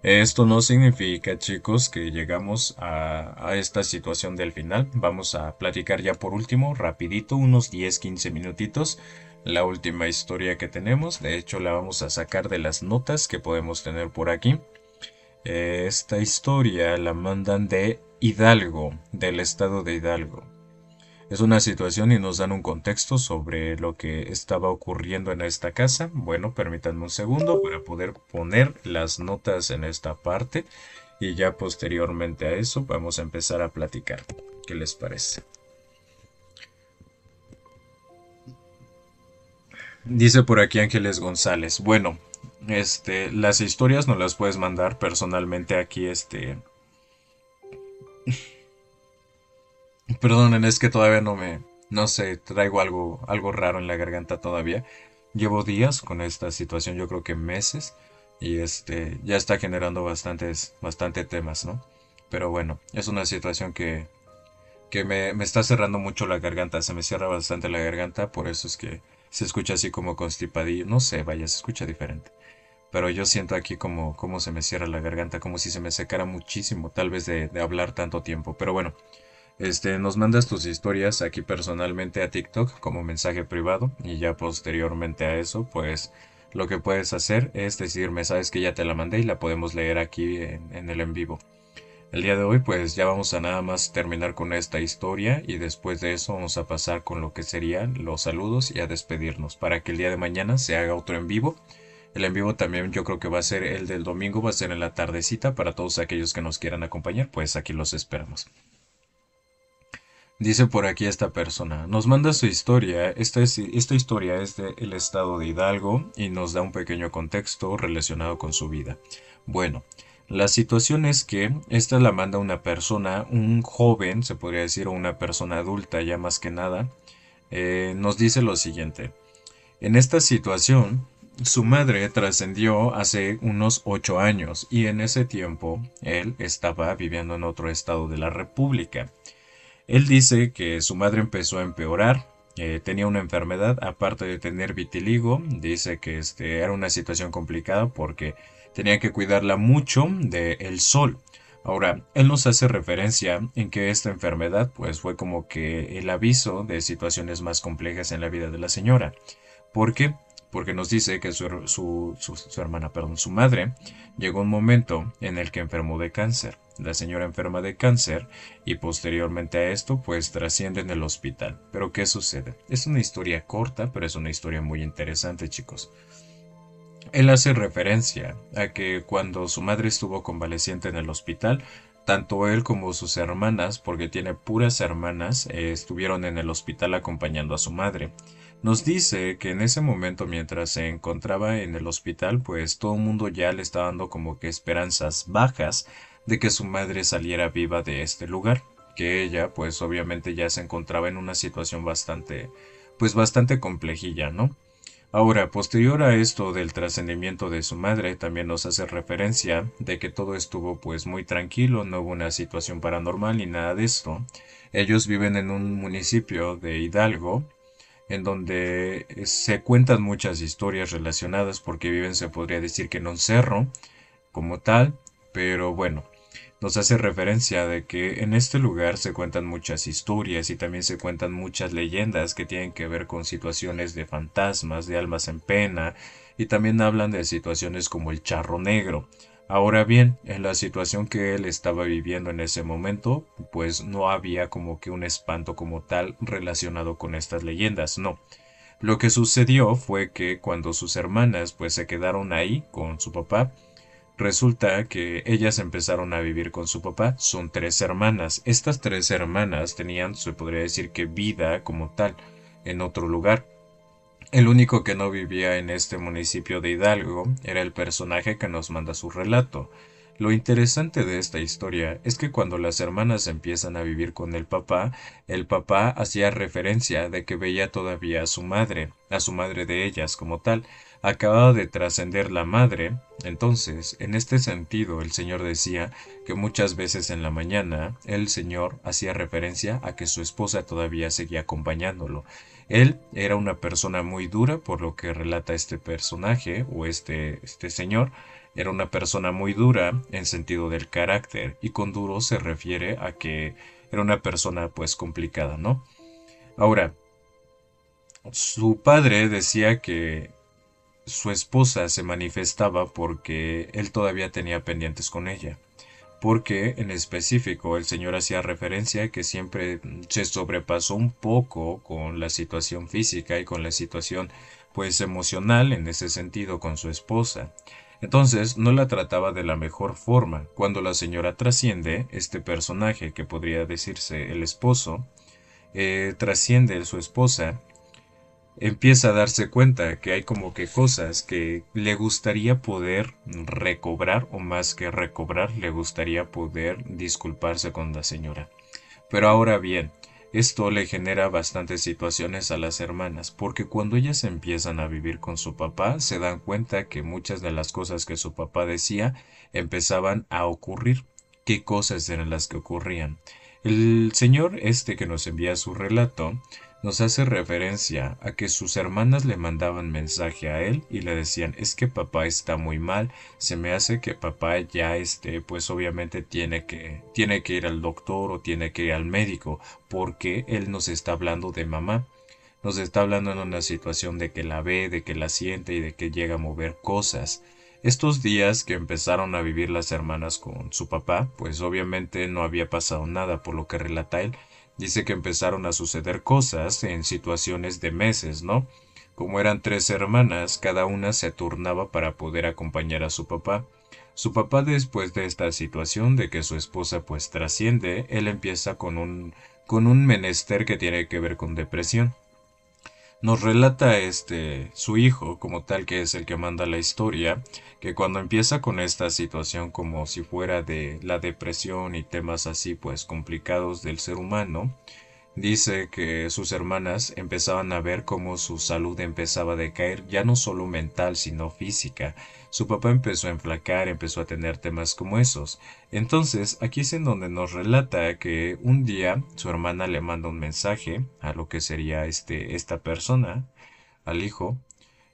Esto no significa, chicos, que llegamos a esta situación del final. Vamos a platicar ya por último, rapidito, unos 10-15 minutitos, la última historia que tenemos. De hecho, la vamos a sacar de las notas que podemos tener por aquí. Esta historia la mandan de Hidalgo, del estado de Hidalgo. Es una situación y nos dan un contexto sobre lo que estaba ocurriendo en esta casa. Bueno, permítanme un segundo para poder poner las notas en esta parte y ya posteriormente a eso vamos a empezar a platicar. ¿Qué les parece? Dice por aquí Ángeles González. Bueno, las historias nos las puedes mandar personalmente aquí, Perdonen, es que todavía no sé, traigo algo raro en la garganta todavía. Llevo días con esta situación, yo creo que meses, y ya está generando bastante temas, ¿no? Pero bueno, es una situación que me está cerrando mucho la garganta, se me cierra bastante la garganta, por eso es que se escucha así como constipadillo, no sé, vaya, se escucha diferente. Pero yo siento aquí como se me cierra la garganta, como si se me secara muchísimo, tal vez de hablar tanto tiempo. Pero bueno, nos mandas tus historias aquí personalmente a TikTok como mensaje privado y ya posteriormente a eso, pues lo que puedes hacer es decirme, sabes que ya te la mandé y la podemos leer aquí en el en vivo. El día de hoy pues ya vamos a nada más terminar con esta historia y después de eso vamos a pasar con lo que serían los saludos y a despedirnos para que el día de mañana se haga otro en vivo. El en vivo también yo creo que va a ser el del domingo, va a ser en la tardecita para todos aquellos que nos quieran acompañar, pues aquí los esperamos. Dice por aquí esta persona, nos manda su historia, esta historia es del estado de Hidalgo y nos da un pequeño contexto relacionado con su vida. Bueno, la situación es que esta la manda una persona, un joven, se podría decir, o una persona adulta ya más que nada, nos dice lo siguiente, en esta situación, su madre trascendió hace unos 8 años y en ese tiempo él estaba viviendo en otro estado de la República. Él dice que su madre empezó a empeorar, tenía una enfermedad, aparte de tener vitiligo, dice que era una situación complicada porque tenía que cuidarla mucho del sol. Ahora, él nos hace referencia en que esta enfermedad pues fue como que el aviso de situaciones más complejas en la vida de la señora. ¿Por qué? Porque nos dice que su hermana, perdón, su madre, llegó un momento en el que enfermó de cáncer. La señora enferma de cáncer y posteriormente a esto pues trasciende en el hospital. Pero ¿qué sucede? Es una historia corta, pero es una historia muy interesante, chicos. Él hace referencia a que cuando su madre estuvo convaleciente en el hospital, tanto él como sus hermanas, porque tiene puras hermanas, estuvieron en el hospital acompañando a su madre. Nos dice que en ese momento, mientras se encontraba en el hospital, pues todo el mundo ya le estaba dando como que esperanzas bajas de que su madre saliera viva de este lugar, que ella, pues obviamente ya se encontraba en una situación bastante complejilla, ¿no? Ahora, posterior a esto del trascendimiento de su madre, también nos hace referencia de que todo estuvo pues muy tranquilo, no hubo una situación paranormal ni nada de esto. Ellos viven en un municipio de Hidalgo, en donde se cuentan muchas historias relacionadas porque viven, se podría decir que en un cerro como tal, pero bueno, nos hace referencia de que en este lugar se cuentan muchas historias y también se cuentan muchas leyendas que tienen que ver con situaciones de fantasmas, de almas en pena, y también hablan de situaciones como el charro negro. Ahora bien, en la situación que él estaba viviendo en ese momento, pues no había como que un espanto como tal relacionado con estas leyendas, no. Lo que sucedió fue que cuando sus hermanas pues se quedaron ahí con su papá, resulta que ellas empezaron a vivir con su papá. Son tres hermanas. Estas tres hermanas tenían, se podría decir que vida como tal, en otro lugar. El único que no vivía en este municipio de Hidalgo era el personaje que nos manda su relato. Lo interesante de esta historia es que cuando las hermanas empiezan a vivir con el papá hacía referencia de que veía todavía a su madre de ellas como tal. Acababa de trascender la madre, entonces, en este sentido, el Señor decía que muchas veces en la mañana el Señor hacía referencia a que su esposa todavía seguía acompañándolo. Él era una persona muy dura, por lo que relata este personaje o este señor. Era una persona muy dura en sentido del carácter, y con duro se refiere a que era una persona pues complicada, ¿no? Ahora, su padre decía que su esposa se manifestaba porque él todavía tenía pendientes con ella, porque en específico el señor hacía referencia a que siempre se sobrepasó un poco con la situación física y con la situación pues emocional en ese sentido con su esposa. Entonces no la trataba de la mejor forma. Cuando la señora trasciende, este personaje que podría decirse el esposo, trasciende a su esposa, empieza a darse cuenta que hay como que cosas que le gustaría poder recobrar, o más que recobrar, le gustaría poder disculparse con la señora. Pero ahora bien, esto le genera bastantes situaciones a las hermanas, porque cuando ellas empiezan a vivir con su papá, se dan cuenta que muchas de las cosas que su papá decía empezaban a ocurrir. ¿Qué cosas eran las que ocurrían? El señor este que nos envía su relato nos hace referencia a que sus hermanas le mandaban mensaje a él y le decían, es que papá está muy mal, se me hace que papá ya pues obviamente tiene que ir al doctor o tiene que ir al médico, porque él nos está hablando de mamá. Nos está hablando en una situación de que la ve, de que la siente y de que llega a mover cosas. Estos días que empezaron a vivir las hermanas con su papá, pues obviamente no había pasado nada, por lo que relata él. Dice que empezaron a suceder cosas en situaciones de meses, ¿no? Como eran tres hermanas, cada una se turnaba para poder acompañar a su papá. Su papá, después de esta situación de que su esposa pues trasciende, él empieza con un menester que tiene que ver con depresión. Nos relata su hijo, como tal, que es el que manda la historia, que cuando empieza con esta situación como si fuera de la depresión y temas así pues complicados del ser humano, dice que sus hermanas empezaban a ver cómo su salud empezaba a decaer, ya no solo mental, sino física. Su papá empezó a enflacar, empezó a tener temas como esos. Entonces, aquí es en donde nos relata que un día su hermana le manda un mensaje a lo que sería esta persona, al hijo,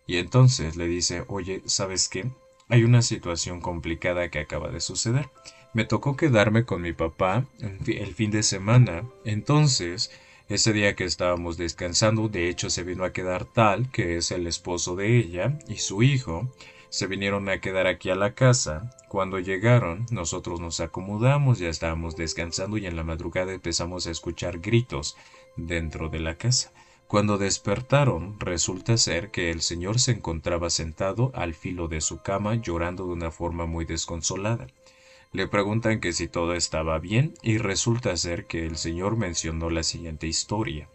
y entonces le dice, oye, ¿sabes qué? Hay una situación complicada que acaba de suceder. Me tocó quedarme con mi papá el fin de semana. Entonces, ese día que estábamos descansando, de hecho se vino a quedar Tal, que es el esposo de ella, y su hijo, se vinieron a quedar aquí a la casa. Cuando llegaron, nosotros nos acomodamos, ya estábamos descansando y en la madrugada empezamos a escuchar gritos dentro de la casa. Cuando despertaron, resulta ser que el señor se encontraba sentado al filo de su cama llorando de una forma muy desconsolada. Le preguntan que si todo estaba bien y resulta ser que el señor mencionó la siguiente historia.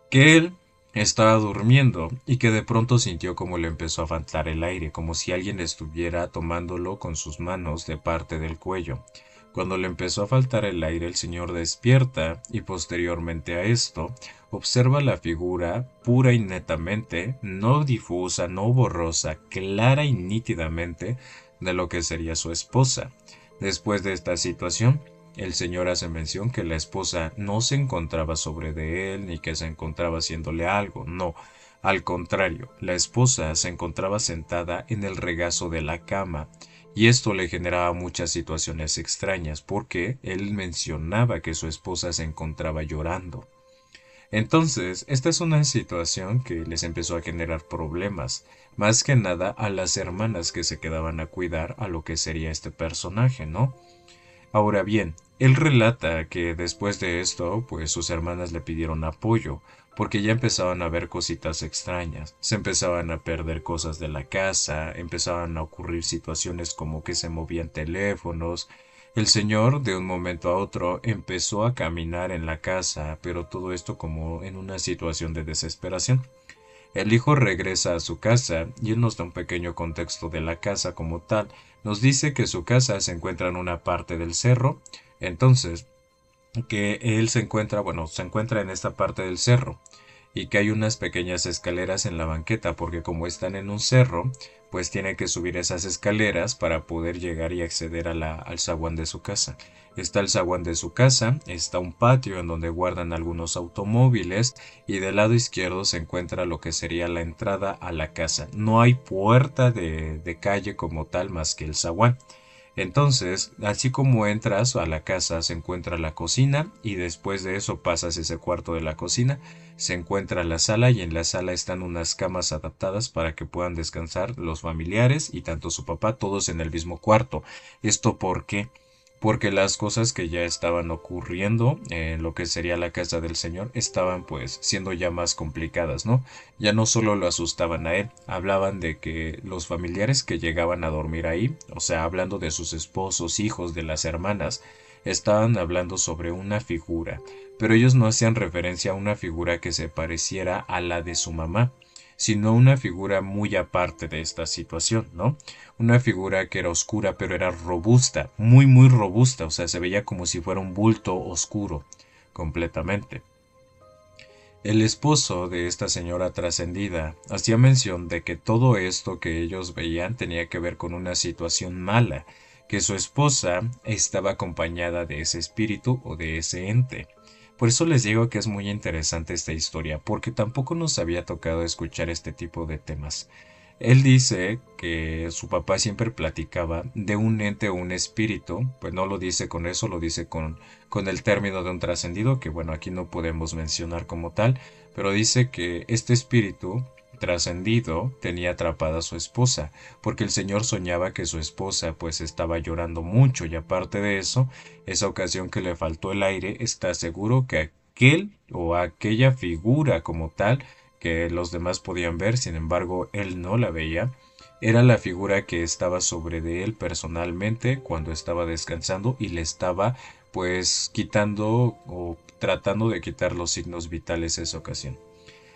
Que él estaba durmiendo y que de pronto sintió como le empezó a faltar el aire, como si alguien estuviera tomándolo con sus manos de parte del cuello. Cuando le empezó a faltar el aire, el señor despierta y posteriormente a esto observa la figura pura y netamente, no difusa, no borrosa, clara y nítidamente de lo que sería su esposa. Después de esta situación, el señor hace mención que la esposa no se encontraba sobre de él ni que se encontraba haciéndole algo, no. Al contrario, la esposa se encontraba sentada en el regazo de la cama, y esto le generaba muchas situaciones extrañas porque él mencionaba que su esposa se encontraba llorando. Entonces, esta es una situación que les empezó a generar problemas, más que nada a las hermanas que se quedaban a cuidar a lo que sería este personaje, ¿no? Ahora bien, él relata que después de esto, pues sus hermanas le pidieron apoyo, porque ya empezaban a ver cositas extrañas, se empezaban a perder cosas de la casa, empezaban a ocurrir situaciones como que se movían teléfonos. El señor de un momento a otro empezó a caminar en la casa, pero todo esto como en una situación de desesperación. El hijo regresa a su casa y él nos da un pequeño contexto de la casa como tal. Nos dice que su casa se encuentra en una parte del cerro, entonces que él se encuentra, bueno, se encuentra en esta parte del cerro y que hay unas pequeñas escaleras en la banqueta porque como están en un cerro, pues tiene que subir esas escaleras para poder llegar y acceder a al zaguán de su casa. Está el zaguán de su casa, está un patio en donde guardan algunos automóviles y del lado izquierdo se encuentra lo que sería la entrada a la casa. No hay puerta de calle como tal más que el zaguán. Entonces, así como entras a la casa, se encuentra la cocina y después de eso pasas ese cuarto de la cocina, se encuentra la sala y en la sala están unas camas adaptadas para que puedan descansar los familiares y tanto su papá, todos en el mismo cuarto. ¿Esto por qué? Porque las cosas que ya estaban ocurriendo en lo que sería la casa del señor estaban pues siendo ya más complicadas, ¿no? Ya no solo lo asustaban a él, hablaban de que los familiares que llegaban a dormir ahí, o sea, hablando de sus esposos, hijos, de las hermanas, estaban hablando sobre una figura, pero ellos no hacían referencia a una figura que se pareciera a la de su mamá, sino una figura muy aparte de esta situación, ¿no? Una figura que era oscura, pero era robusta, muy, muy robusta, o sea, se veía como si fuera un bulto oscuro, completamente. El esposo de esta señora trascendida hacía mención de que todo esto que ellos veían tenía que ver con una situación mala, que su esposa estaba acompañada de ese espíritu o de ese ente. Por eso les digo que es muy interesante esta historia, porque tampoco nos había tocado escuchar este tipo de temas. Él dice que su papá siempre platicaba de un ente o un espíritu, pues no lo dice con eso, lo dice con el término de un trascendido, que bueno, aquí no podemos mencionar como tal, pero dice que este espíritu trascendido tenía atrapada a su esposa, porque el señor soñaba que su esposa pues estaba llorando mucho y aparte de eso, esa ocasión que le faltó el aire, está seguro que aquel o aquella figura como tal que los demás podían ver, sin embargo él no la veía, era la figura que estaba sobre de él personalmente cuando estaba descansando y le estaba pues quitando o tratando de quitar los signos vitales esa ocasión.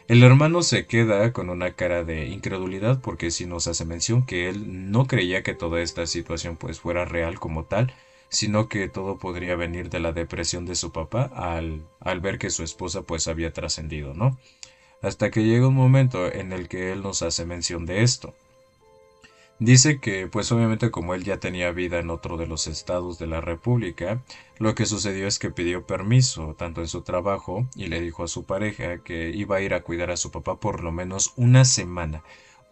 El hermano se queda con una cara de incredulidad porque sí nos hace mención que él no creía que toda esta situación pues fuera real como tal, sino que todo podría venir de la depresión de su papá al ver que su esposa pues había trascendido, ¿no? Hasta que llega un momento en el que él nos hace mención de esto. Dice que, pues obviamente como él ya tenía vida en otro de los estados de la República, lo que sucedió es que pidió permiso, tanto en su trabajo, y le dijo a su pareja que iba a ir a cuidar a su papá por lo menos una semana.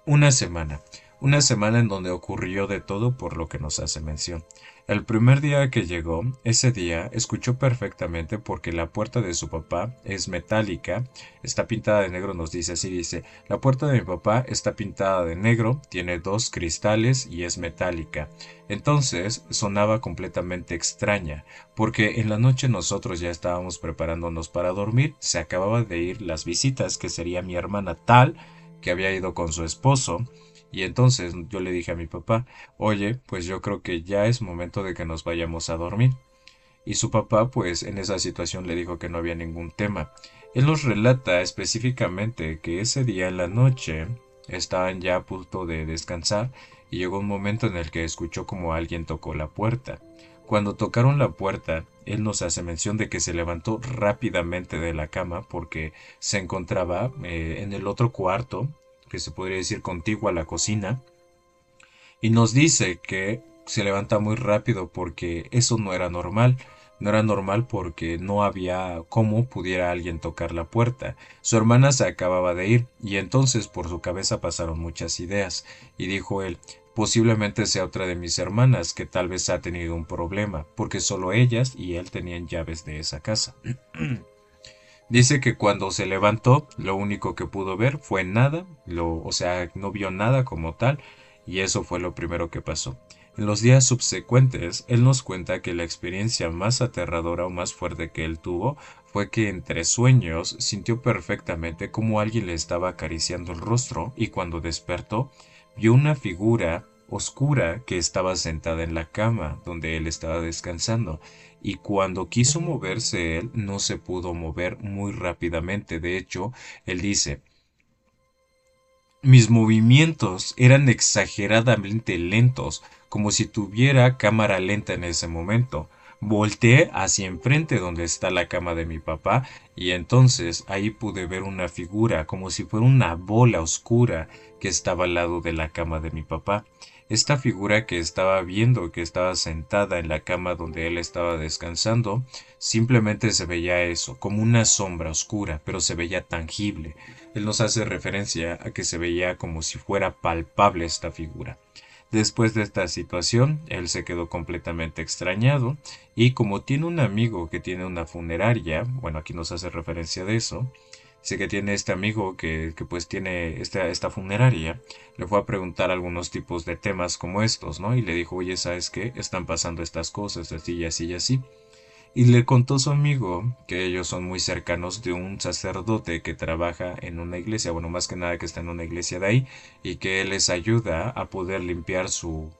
Una semana. Una semana en donde ocurrió de todo por lo que nos hace mención. El primer día que llegó, ese día, escuchó perfectamente porque la puerta de su papá es metálica, está pintada de negro, nos dice así, dice, la puerta de mi papá está pintada de negro, tiene dos cristales y es metálica. Entonces sonaba completamente extraña, porque en la noche nosotros ya estábamos preparándonos para dormir, se acababa de ir las visitas, que sería mi hermana tal, que había ido con su esposo, y entonces yo le dije a mi papá, oye, pues yo creo que ya es momento de que nos vayamos a dormir. Y su papá, pues en esa situación le dijo que no había ningún tema. Él nos relata específicamente que ese día en la noche estaban ya a punto de descansar y llegó un momento en el que escuchó como alguien tocó la puerta. Cuando tocaron la puerta, él nos hace mención de que se levantó rápidamente de la cama porque se encontraba en el otro cuarto, que se podría decir contiguo a la cocina, y nos dice que se levanta muy rápido porque eso no era normal. No era normal porque no había cómo pudiera alguien tocar la puerta. Su hermana se acababa de ir y entonces por su cabeza pasaron muchas ideas y dijo él, posiblemente sea otra de mis hermanas que tal vez ha tenido un problema porque solo ellas y él tenían llaves de esa casa. Dice que cuando se levantó, lo único que pudo ver fue nada, o sea, no vio nada como tal, y eso fue lo primero que pasó. En los días subsecuentes, él nos cuenta que la experiencia más aterradora o más fuerte que él tuvo fue que entre sueños sintió perfectamente como alguien le estaba acariciando el rostro y cuando despertó vio una figura oscura que estaba sentada en la cama donde él estaba descansando y cuando quiso moverse él no se pudo mover muy rápidamente. De hecho, él dice, mis movimientos eran exageradamente lentos, como si tuviera cámara lenta en ese momento. Volteé hacia enfrente donde está la cama de mi papá y entonces ahí pude ver una figura como si fuera una bola oscura que estaba al lado de la cama de mi papá. Esta figura que estaba viendo que estaba sentada en la cama donde él estaba descansando, simplemente se veía eso, como una sombra oscura, pero se veía tangible. Él nos hace referencia a que se veía como si fuera palpable esta figura. Después de esta situación, él se quedó completamente extrañado y como tiene un amigo que tiene una funeraria, bueno, aquí nos hace referencia de eso, dice que tiene este amigo que pues tiene esta funeraria, le fue a preguntar algunos tipos de temas como estos, ¿no? Y le dijo, oye, ¿sabes qué? Están pasando estas cosas, así y así y así. Y le contó su amigo que ellos son muy cercanos de un sacerdote que trabaja en una iglesia, bueno, más que nada que está en una iglesia de ahí, y que él les ayuda a poder limpiar su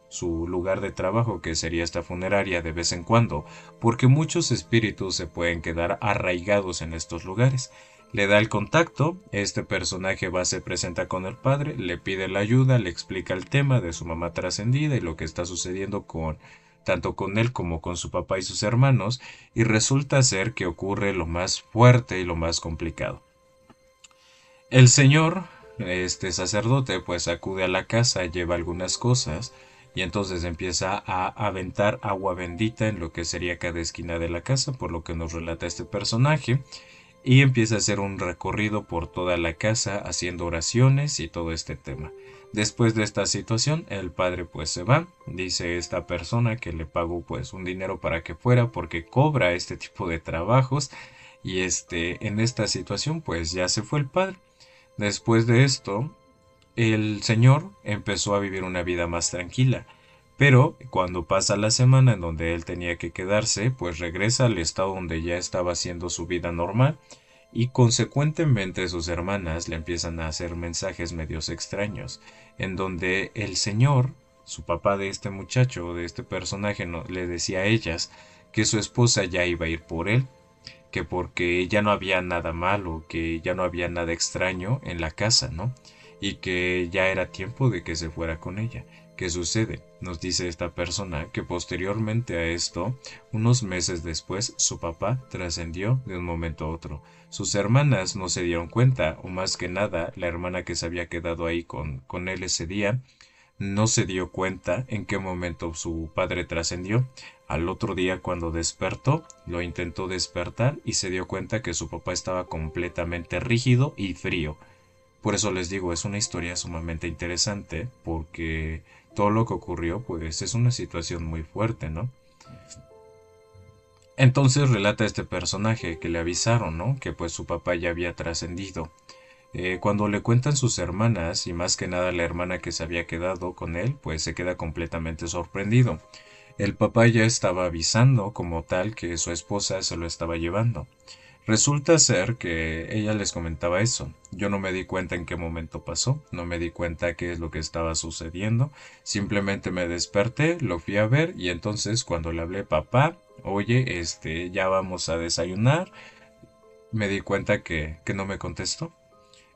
lugar de trabajo, que sería esta funeraria, de vez en cuando, porque muchos espíritus se pueden quedar arraigados en estos lugares. Le da el contacto, este personaje va, se presenta con el padre, le pide la ayuda, le explica el tema de su mamá trascendida y lo que está sucediendo con tanto con él como con su papá y sus hermanos, y resulta ser que ocurre lo más fuerte y lo más complicado. El señor, este sacerdote, pues acude a la casa, lleva algunas cosas y entonces empieza a aventar agua bendita en lo que sería cada esquina de la casa, por lo que nos relata este personaje, y empieza a hacer un recorrido por toda la casa haciendo oraciones y todo este tema. Después de esta situación, el padre pues se va, dice esta persona que le pagó pues un dinero para que fuera porque cobra este tipo de trabajos y en esta situación pues ya se fue el padre. Después de esto, el señor empezó a vivir una vida más tranquila. Pero cuando pasa la semana en donde él tenía que quedarse, pues regresa al estado donde ya estaba haciendo su vida normal y consecuentemente sus hermanas le empiezan a hacer mensajes medios extraños, en donde el señor, su papá de este muchacho, de este personaje, le decía a ellas que su esposa ya iba a ir por él, que porque ya no había nada malo, que ya no había nada extraño en la casa, ¿no? Y que ya era tiempo de que se fuera con ella. ¿Qué sucede? Nos dice esta persona que posteriormente a esto, unos meses después, su papá trascendió de un momento a otro. Sus hermanas no se dieron cuenta, o más que nada, la hermana que se había quedado ahí con él ese día, no se dio cuenta en qué momento su padre trascendió. Al otro día cuando despertó, lo intentó despertar y se dio cuenta que su papá estaba completamente rígido y frío. Por eso les digo, es una historia sumamente interesante porque todo lo que ocurrió pues es una situación muy fuerte, ¿no? Entonces relata este personaje que le avisaron, ¿no? Que pues su papá ya había trascendido. Cuando le cuentan sus hermanas, y más que nada la hermana que se había quedado con él, pues se queda completamente sorprendido. El papá ya estaba avisando como tal que su esposa se lo estaba llevando. Resulta ser que ella les comentaba eso. Yo no me di cuenta en qué momento pasó, no me di cuenta qué es lo que estaba sucediendo. Simplemente me desperté, lo fui a ver y entonces cuando le hablé papá, oye, ya vamos a desayunar, me di cuenta que no me contestó.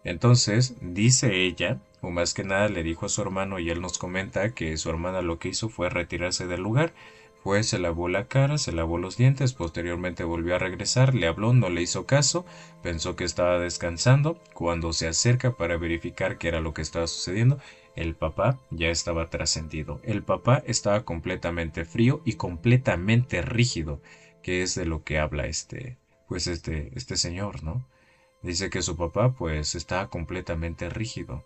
Entonces, dice ella, o más que nada le dijo a su hermano y él nos comenta que su hermana lo que hizo fue retirarse del lugar. Fue, se lavó la cara, se lavó los dientes, posteriormente volvió a regresar, le habló, no le hizo caso, pensó que estaba descansando. Cuando se acerca para verificar qué era lo que estaba sucediendo, el papá ya estaba trascendido. El papá estaba completamente frío y completamente rígido, que es de lo que habla este señor, ¿no? Dice que su papá pues estaba completamente rígido.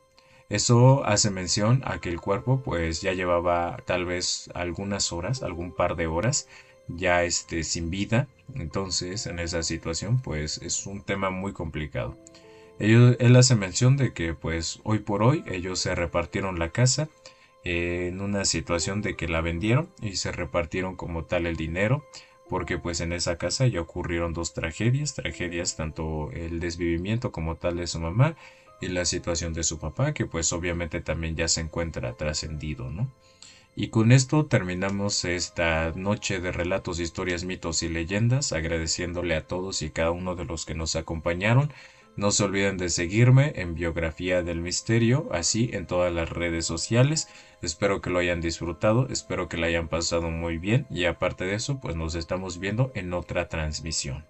Eso hace mención a que el cuerpo pues ya llevaba tal vez algunas horas, algún par de horas ya sin vida. Entonces en esa situación pues es un tema muy complicado. Él hace mención de que pues hoy por hoy ellos se repartieron la casa en una situación de que la vendieron y se repartieron como tal el dinero, porque pues en esa casa ya ocurrieron dos tragedias, tanto el desvivimiento como tal de su mamá y la situación de su papá, que pues obviamente también ya se encuentra trascendido, ¿no? Y con esto terminamos esta noche de relatos, historias, mitos y leyendas, agradeciéndole a todos y cada uno de los que nos acompañaron. No se olviden de seguirme en Biografía del Misterio, así en todas las redes sociales. Espero que lo hayan disfrutado, espero que la hayan pasado muy bien y aparte de eso, pues nos estamos viendo en otra transmisión.